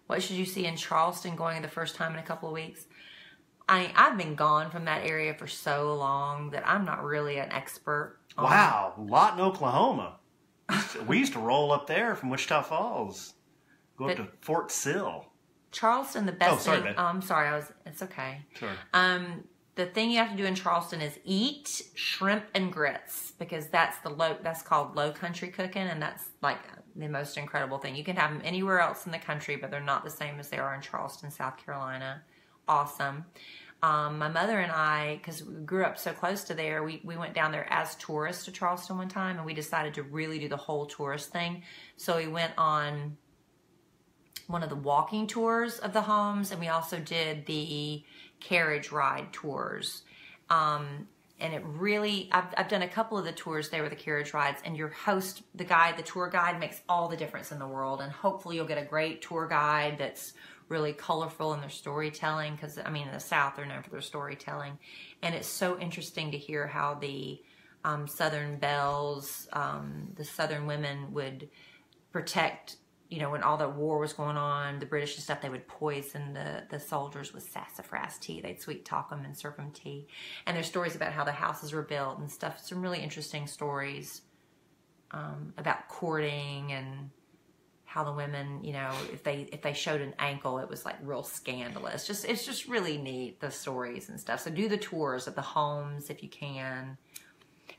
What should you see in Charleston going the first time in a couple of weeks? I've been gone from that area for so long that I'm not really an expert. Wow. Lawton, Oklahoma. We used to roll up there from Wichita Falls. Go up to Fort Sill. Charleston, the best sorry, thing. babe. I'm sorry. It's okay. Sure. The thing you have to do in Charleston is eat shrimp and grits, because that's called low country cooking, and that's like the most incredible thing. You can have them anywhere else in the country, but they're not the same as they are in Charleston, South Carolina. Awesome. My mother and I, because we grew up so close to there, we went down there as tourists to Charleston one time, and we decided to really do the whole tourist thing. So we went on one of the walking tours of the homes, and we also did the carriage ride tours. And it really, I've done a couple of the tours there with the carriage rides, and your host, the tour guide makes all the difference in the world. And hopefully you'll get a great tour guide that's really colorful in their storytelling, because I mean in the South they're known for their storytelling. And it's so interesting to hear how the Southern belles, the Southern women would protect, when all the war was going on, the British and stuff, they would poison the soldiers with sassafras tea. They'd sweet talk them and serve them tea. And there's stories about how the houses were built and stuff. Some really interesting stories about courting and how the women, if they showed an ankle, it was like real scandalous. It's just really neat, the stories and stuff. So do the tours of the homes if you can.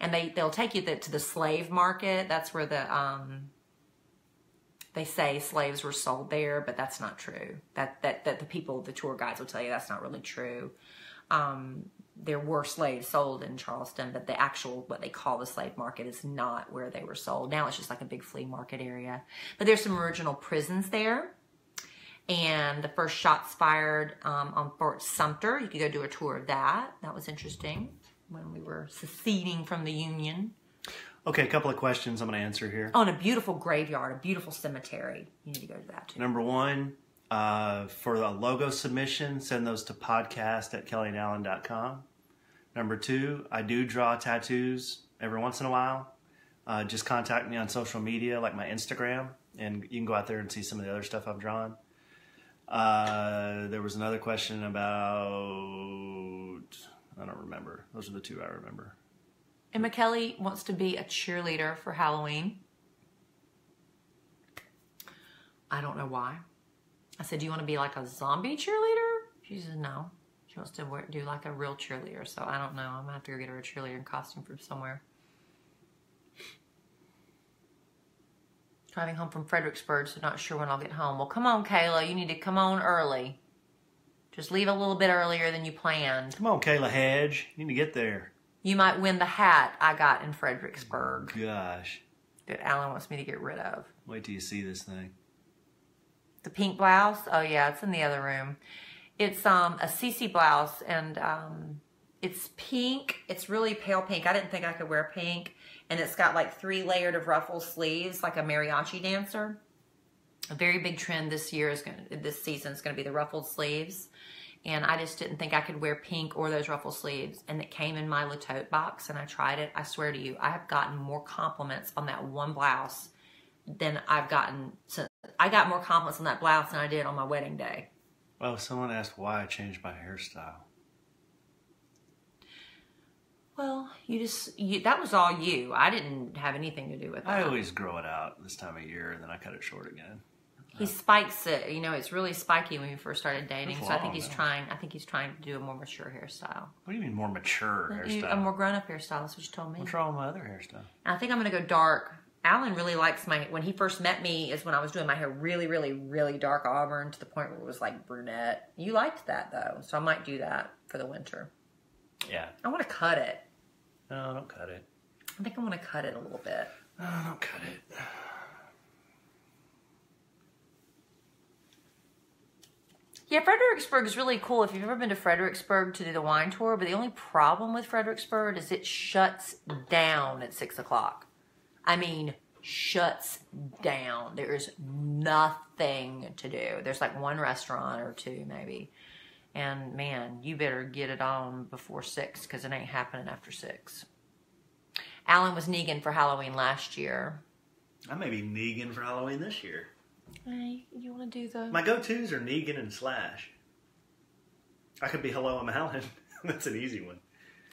And they'll take you to the slave market. That's where they say slaves were sold there, but that's not true. That the people, the tour guides will tell you that's not really true. There were slaves sold in Charleston, but the actual, what they call the slave market, is not where they were sold. Now it's just like a big flea market area. But there's some original prisons there. And the first shots fired on Fort Sumter. You could go do a tour of that. That was interesting when we were seceding from the Union. Okay, a couple of questions I'm going to answer here. Oh, and a beautiful graveyard, a beautiful cemetery. You need to go to that too. Number one, for the logo submission, send those to podcast@kellyanallen.com. Number two, I do draw tattoos every once in a while. Just contact me on social media, like my Instagram, and you can go out there and see some of the other stuff I've drawn. There was another question about, I don't remember. Those are the two I remember. Emma Kelly wants to be a cheerleader for Halloween. I don't know why. I said, do you want to be like a zombie cheerleader? She says, no. She wants to do like a real cheerleader. So I don't know. I'm going to have to go get her a cheerleader costume from somewhere. Driving home from Fredericksburg, so not sure when I'll get home. Well, come on, Kayla. You need to come on early. Just leave a little bit earlier than you planned. Come on, Kayla Hedge. You need to get there. You might win the hat I got in Fredericksburg Gosh. that Alan wants me to get rid of. Wait till you see this thing. The pink blouse? Oh yeah, it's in the other room. It's a CC blouse, and it's pink. It's really pale pink. I didn't think I could wear pink. And it's got like 3 layered of ruffle sleeves, like a mariachi dancer. A very big trend this season is going to be the ruffled sleeves. And I just didn't think I could wear pink or those ruffle sleeves. And it came in my Latote box, and I tried it. I swear to you, I have gotten more compliments on that one blouse than I've gotten since. I got more compliments on that blouse than I did on my wedding day. Oh, someone asked why I changed my hairstyle. Well, that was all you. I didn't have anything to do with that. I always grow it out this time of year, and then I cut it short again. He spikes it. You know, it's really spiky when we first started dating. That's So I think long, he's trying to do a more mature hairstyle. What do you mean more mature hairstyle? A more grown-up hairstyle. That's what you told me. What's wrong with my other hairstyle? And I think I'm going to go dark. Alan really likes when he first met me is when I was doing my hair really, really, really dark auburn to the point where it was like brunette. You liked that though, so I might do that for the winter. Yeah. I want to cut it. No, don't cut it. I think I want to cut it a little bit. No, don't cut it. Yeah, Fredericksburg is really cool. If you've ever been to Fredericksburg to do the wine tour, but the only problem with Fredericksburg is it shuts down at 6 o'clock. I mean, shuts down. There's nothing to do. There's like 1 restaurant or 2 maybe. And man, you better get it on before 6 because it ain't happening after 6. Alan was Negan for Halloween last year. I may be Negan for Halloween this year. Hey, you want to do the... My go-tos are Negan and Slash. I could be Hello, I'm Alan. That's an easy one.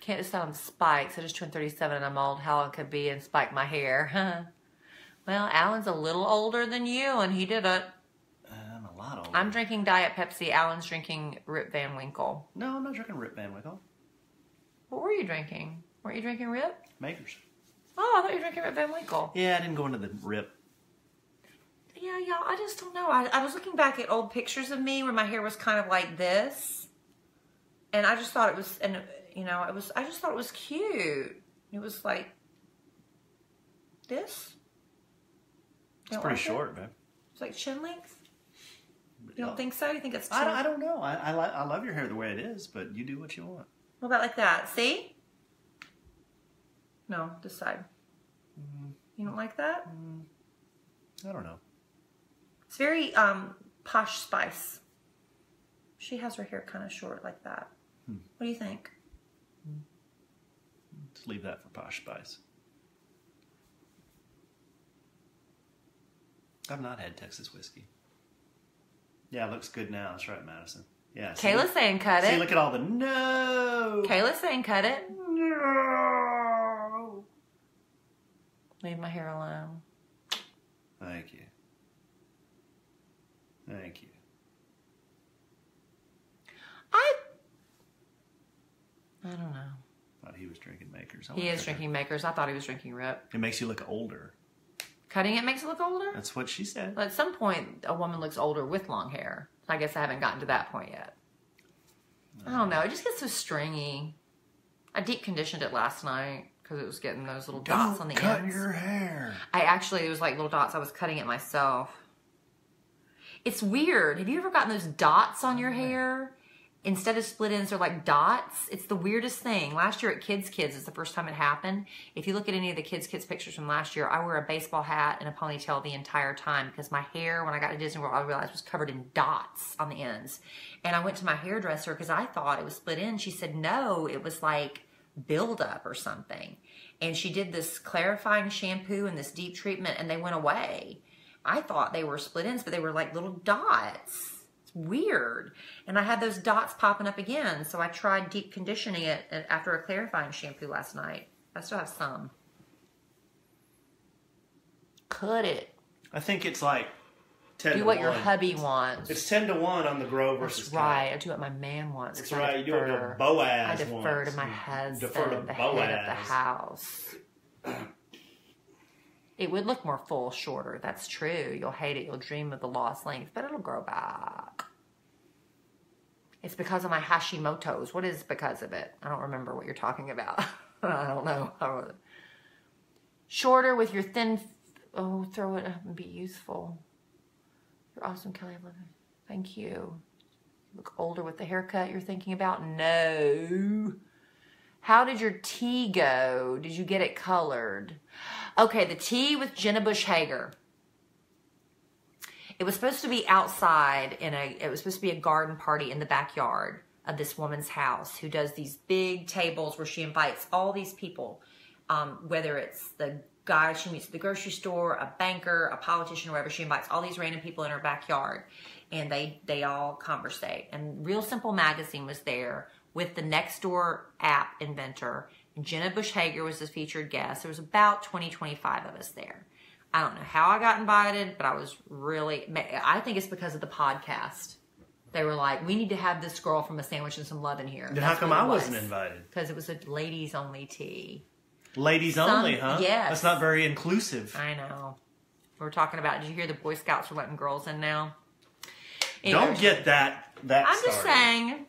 Can't decide on spikes. I just turned 37 and I'm old. How I could be and spike my hair. Well, Alan's a little older than you and he did it. I'm a lot older. I'm drinking Diet Pepsi. Alan's drinking Rip Van Winkle. No, I'm not drinking Rip Van Winkle. What were you drinking? Weren't you drinking Rip? Makers. Oh, I thought you were drinking Rip Van Winkle. Yeah, I didn't go into the Rip. Yeah, y'all, I just don't know. I was looking back at old pictures of me where my hair was kind of like this. And I just thought it was, and you know, I just thought it was cute. It was like this. It's pretty short, man. It's like chin length. You don't think so? You think it's too... I don't know. I love your hair the way it is, but you do what you want. What about like that? See? No, this side. You don't like that? I don't know. It's very Posh Spice. She has her hair kind of short like that. What do you think? Let's leave that for Posh Spice. I've not had Texas whiskey. Yeah, it looks good now. That's right, Madison. Yeah. Kayla's saying cut it. See, look at all the no. Kayla's saying cut it. No. Leave my hair alone. Thank you. Thank you. I don't know. Thought he was drinking Makers. He is drinking Makers. I thought he was drinking Rip. It makes you look older. Cutting it makes it look older? That's what she said. Well, at some point, a woman looks older with long hair. I guess I haven't gotten to that point yet. I don't know. It just gets so stringy. I deep conditioned it last night because it was getting those little dots on the cut ends. your hair. It was like little dots. I was cutting it myself. It's weird. Have you ever gotten those dots on your hair? Instead of split ends, they're like dots. It's the weirdest thing. Last year at Kids is the first time it happened. If you look at any of the Kids pictures from last year, I wore a baseball hat and a ponytail the entire time because my hair, when I got to Disney World, I realized was covered in dots on the ends. And I went to my hairdresser because I thought it was split ends. She said, no, it was like buildup or something. And she did this clarifying shampoo and this deep treatment and they went away. I thought they were split ends, but they were like little dots. Weird. And I had those dots popping up again, so I tried deep conditioning it after a clarifying shampoo last night. I still have some. Cut it. I think it's like 10 to 1. Do what your hubby wants. It's 10 to 1 on the grow versus That's right. I do what my man wants. That's right. You do what your Boaz I defer wants. to my husband, Defer to the Boaz. head of the house. It would look more full, shorter. That's true. You'll hate it. You'll dream of the lost length, but it'll grow back. It's because of my Hashimoto's. What is because of it? I don't remember what you're talking about. I don't know. Shorter with your thin... Oh, throw it up and be useful. You're awesome, Kelly. I love it. Thank you. You look older with the haircut you're thinking about? No. How did your tea go? Did you get it colored? Okay, the tea with Jenna Bush Hager. It was supposed to be outside it was supposed to be a garden party in the backyard of this woman's house who does these big tables where she invites all these people, whether it's the guy she meets at the grocery store, a banker, a politician, wherever. She invites all these random people in her backyard, and they all conversate. And Real Simple Magazine was there with the Nextdoor app inventor, and Jenna Bush Hager was the featured guest. There was about 20, 25 of us there. I don't know how I got invited, but I was really, I think it's because of the podcast. They were like, we need to have this girl from A Sandwich and Some Love in here. Then how come I wasn't invited? Because it was a ladies only tea. Ladies only, huh? Yes. That's not very inclusive. I know. We were talking about, did you hear the Boy Scouts are letting girls in now? Anyway, Don't get that I'm just saying,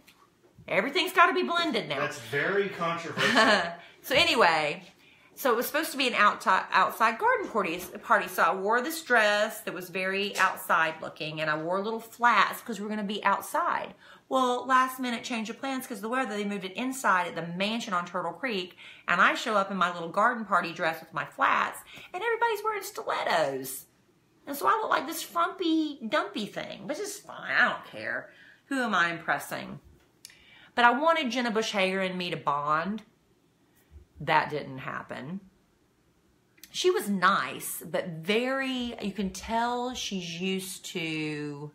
everything's got to be blended now. That's very controversial. So anyway, so it was supposed to be an outside garden party. So I wore this dress that was very outside looking, and I wore little flats because we were going to be outside. Well, last minute change of plans because of the weather. They moved it inside at the mansion on Turtle Creek, and I show up in my little garden party dress with my flats, and everybody's wearing stilettos. And so I look like this frumpy, dumpy thing, which is fine. I don't care. Who am I impressing? But I wanted Jenna Bush Hager and me to bond. That didn't happen. She was nice, but very, you can tell she's used to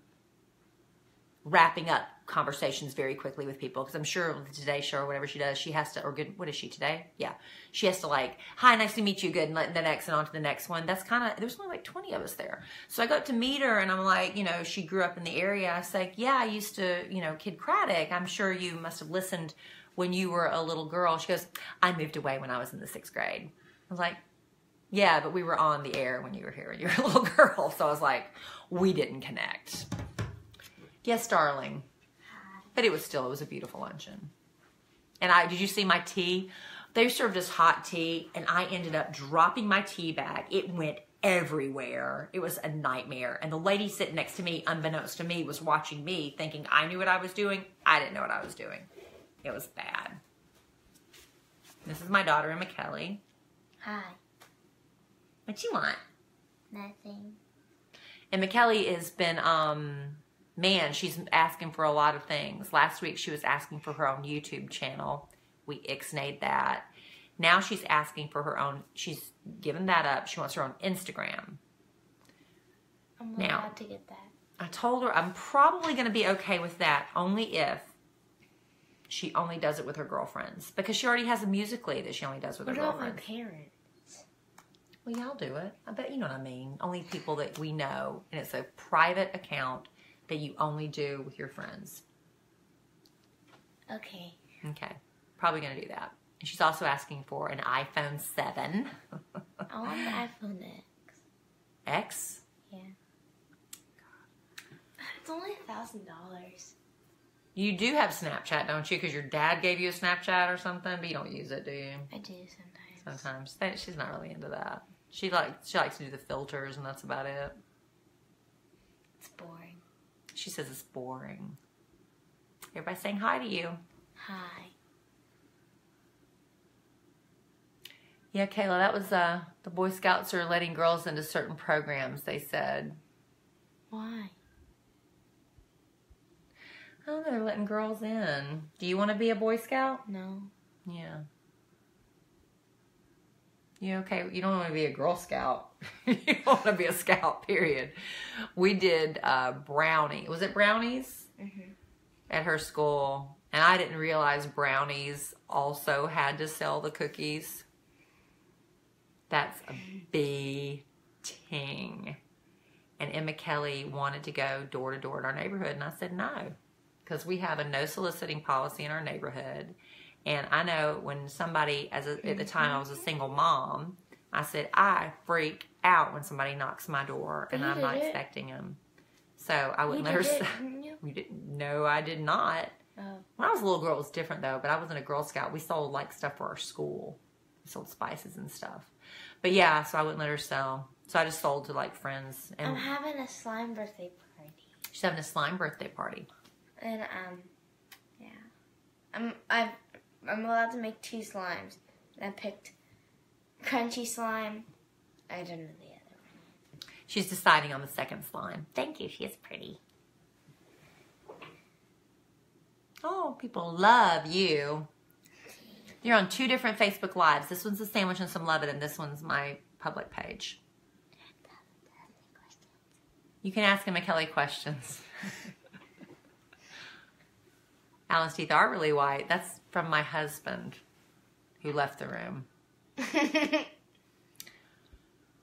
wrapping up conversations very quickly with people, because I'm sure the Today Show or whatever she does, she has to, or good, what is she today? Yeah. She has to like, hi, nice to meet you, good, and the next and on to the next one. That's kind of, there's only like 20 of us there. So I got to meet her and I'm like, you know, she grew up in the area. I was like, yeah, I used to, you know, Kid Craddock. I'm sure you must have listened when you were a little girl. She goes, I moved away when I was in the 6th grade. I was like, yeah, but we were on the air when you were here and you were a little girl. So I was like, we didn't connect. Yes, darling. But it was a beautiful luncheon. And did you see my tea? They served us hot tea, and I ended up dropping my tea bag. It went everywhere. It was a nightmare. And the lady sitting next to me, unbeknownst to me, was watching me, thinking I knew what I was doing. I didn't know what I was doing. It was bad. This is my daughter, Emma Kelly. Hi. What you want? Nothing. And McKelly has been, man, she's asking for a lot of things. Last week she was asking for her own YouTube channel. We ixnayed that. Now she's asking for her own, she's given that up. She wants her own Instagram. I'm not allowed to get that. I told her I'm probably going to be okay with that only if she only does it with her girlfriends. Because she already has a Musical.ly that she only does with her girlfriends. What about my parents? Well, yeah, I'll do it. I bet you know what I mean. Only people that we know. And it's a private account that you only do with your friends. Okay. Okay. Probably going to do that. And she's also asking for an iPhone 7. I want the iPhone X. X? Yeah. It's only $1,000. You do have Snapchat, don't you? Because your dad gave you a Snapchat or something, but you don't use it, do you? I do sometimes. Sometimes. She's not really into that. She likes to do the filters, and that's about it. It's boring. She says it's boring. Everybody's saying hi to you. Hi. Yeah, Kayla, that was the Boy Scouts are letting girls into certain programs, they said. Why? Oh, they're letting girls in. Do you want to be a Boy Scout? No. Yeah. You okay? You don't want to be a Girl Scout. You want to be a Scout, period. We did brownie. Was it brownies? Mm-hmm. At her school. And I didn't realize brownies also had to sell the cookies. That's a big ting. And Emma Kelly wanted to go door to door in our neighborhood. And I said no. Because we have a no soliciting policy in our neighborhood. And I know when somebody, at the time I was a single mom, I said, I freak out when somebody knocks my door and I'm not expecting them. So I wouldn't let her say. You didn't? No, I did not. Oh. When I was a little girl, it was different though, but I wasn't a Girl Scout. We sold like stuff for our school. We sold spices and stuff. But yeah, so I wouldn't let her sell. So I just sold to like friends. And I'm having a slime birthday party. she's having a slime birthday party. And yeah. I'm allowed to make 2 slimes. And I picked crunchy slime. I don't know the other one. She's deciding on the second slime. Thank you. She is pretty. Oh, people love you. You're on 2 different Facebook Lives. This one's a sandwich and some Lovin, and this one's my public page. You can ask him a Kelly questions. Alan's teeth are really white. That's from my husband who left the room.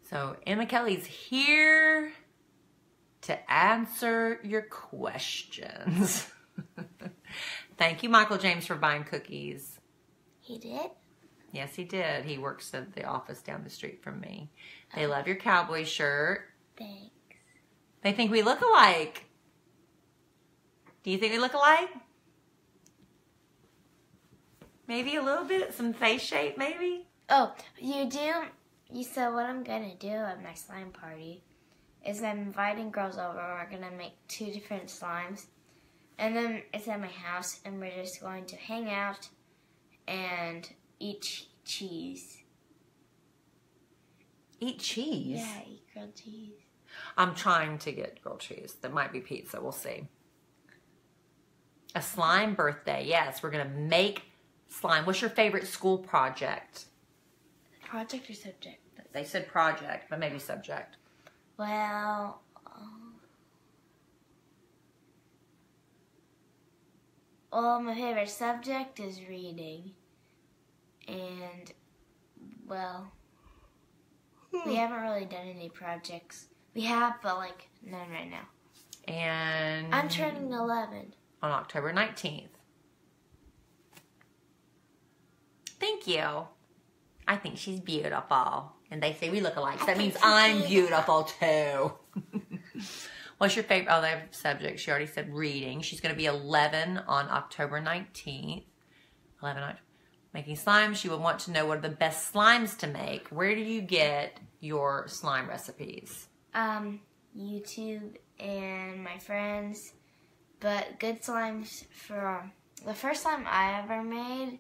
So Emma Kelly's here to answer your questions. Thank you, Michael James, for buying cookies. He did? Yes, he did. He works at the office down the street from me. They love your cowboy shirt. Thanks. They think we look alike. Do you think we look alike? Maybe a little bit? Some face shape, maybe? Oh, you do? You said what I'm going to do at my slime party is I'm inviting girls over. We're going to make 2 different slimes. And then it's at my house, and we're just going to hang out and eat cheese. Eat cheese? Yeah, eat grilled cheese. I'm trying to get grilled cheese. That might be pizza. We'll see. A slime birthday. Yes, we're going to make slime. What's your favorite school project? Project or subject? They said project, but maybe subject. Well, my favorite subject is reading. And, well, we haven't really done any projects. We have, but, like, none right now. And I'm turning 11. on October 19th. Thank you. I think she's beautiful. And they say we look alike. So that means I'm beautiful too. What's your favorite other subject? She already said reading. She's going to be 11 on October 19th. 11 making slime. She will want to know what are the best slimes to make. Where do you get your slime recipes? YouTube and my friends. But good slimes for... The first slime I ever made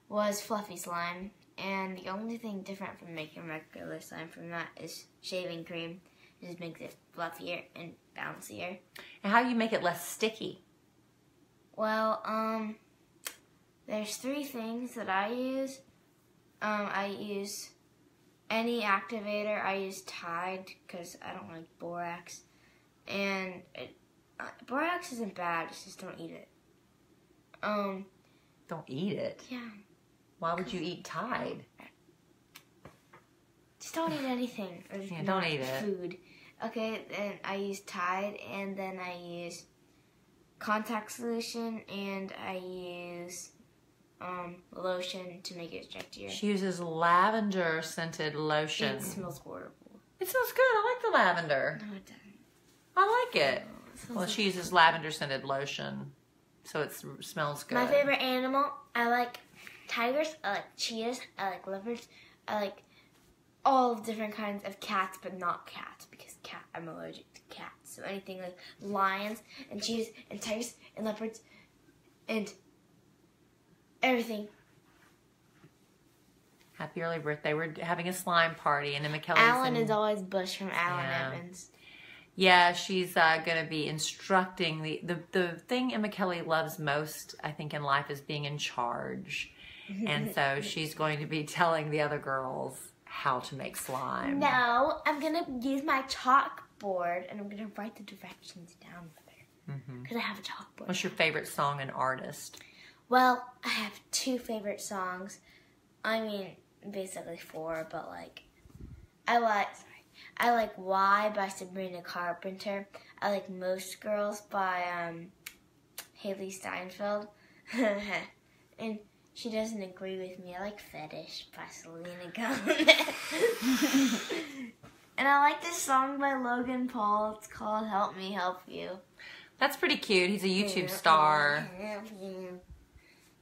was fluffy slime. And the only thing different from making regular slime from that is shaving cream. It just makes it fluffier and bouncier. And how do you make it less sticky? Well, there's 3 things that I use. I use any activator. I use Tide because I don't like borax. And borax isn't bad, just don't eat it. Don't eat it? Yeah. Why would you eat Tide? Just don't eat anything. Or Yeah, not don't eat it. Food. Okay, then I use Tide, and then I use contact solution, and I use lotion to make it stretchier. She uses lavender scented lotion. It smells horrible. It smells good. I like the lavender. No, it doesn't. I like it. It smells Well, like- she uses lavender scented lotion, so it smells good. My favorite animal, I like tigers, I like cheetahs, I like leopards, I like all different kinds of cats, but not cats, because I'm allergic to cats. So anything like lions and cheetahs and tigers and leopards and everything. Happy early birthday. We're having a slime party, and Emma Kelly's Alan is always Bush from Alan Yeah. Evans. Yeah, she's going to be instructing. The thing Emma Kelly loves most, I think, in life is being in charge. And so she's going to be telling the other girls how to make slime. No, I'm going to use my chalkboard and I'm going to write the directions down with her. Because I have a chalkboard. What's your favorite song and artist? Well, I have 2 favorite songs. I mean, basically 4, but like, I like Why by Sabrina Carpenter. I like Most Girls by Haley Steinfeld. And she doesn't agree with me. I like Fetish by Selena Gomez. And I like this song by Logan Paul. It's called Help Me Help You. That's pretty cute. He's a YouTube star.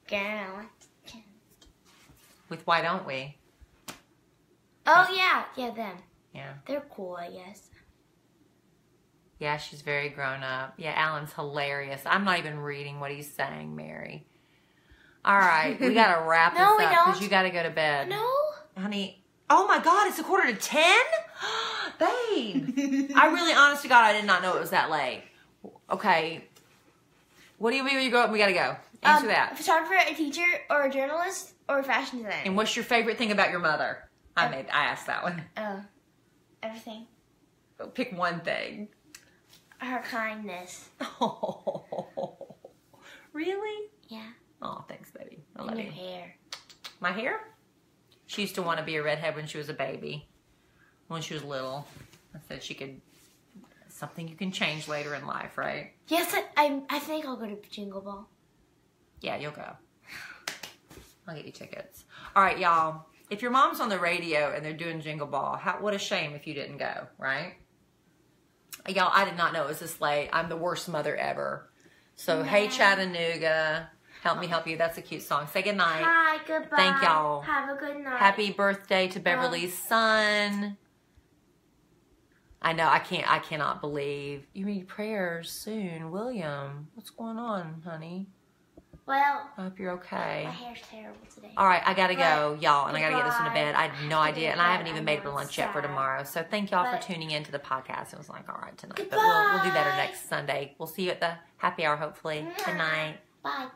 Girl. With Why Don't We? Oh, yeah, them. Yeah. They're cool, I guess. Yeah, she's very grown up. Yeah, Alan's hilarious. I'm not even reading what he's saying, Mary. All right, we got to wrap No, we this up because don't. you got to go to bed. No? Honey, oh my God, it's 9:45? Babe, I really, honest to God, I did not know it was that late. Okay, what do you mean when you grow up and we got to go? Answer A that. photographer, a teacher, or a journalist, or a fashion designer? And what's your favorite thing about your mother? I asked that one. Oh, everything. Pick one thing. Her kindness. Oh, really? Yeah. Oh, thanks, baby. I And love your you. hair. My hair? She used to want to be a redhead when she was a baby. When she was little. I said she could, something you can change later in life, right? Yes, I think I'll go to Jingle Ball. Yeah, you'll go. I'll get you tickets. All right, y'all. If your mom's on the radio and they're doing Jingle Ball, what a shame if you didn't go, right? Y'all, I did not know it was this late. I'm the worst mother ever. So, hey, Chattanooga. Help me help you. That's a cute song. Say goodnight. Hi, goodbye. Thank y'all. Have a good night. Happy birthday to Beverly's son. I know, I cannot believe. You need prayers soon, William. What's going on, honey? Well, I hope you're okay. my hair's terrible today. All right, I gotta go, y'all, and I gotta get this one to Goodbye. bed. I had no idea, and I haven't even made her I'm lunch yet for sad. tomorrow. So thank y'all for But- tuning in to the podcast. It was like, all right, tonight. But we'll do better Goodbye. next Sunday. We'll see you at the happy hour, hopefully. Good night. Bye.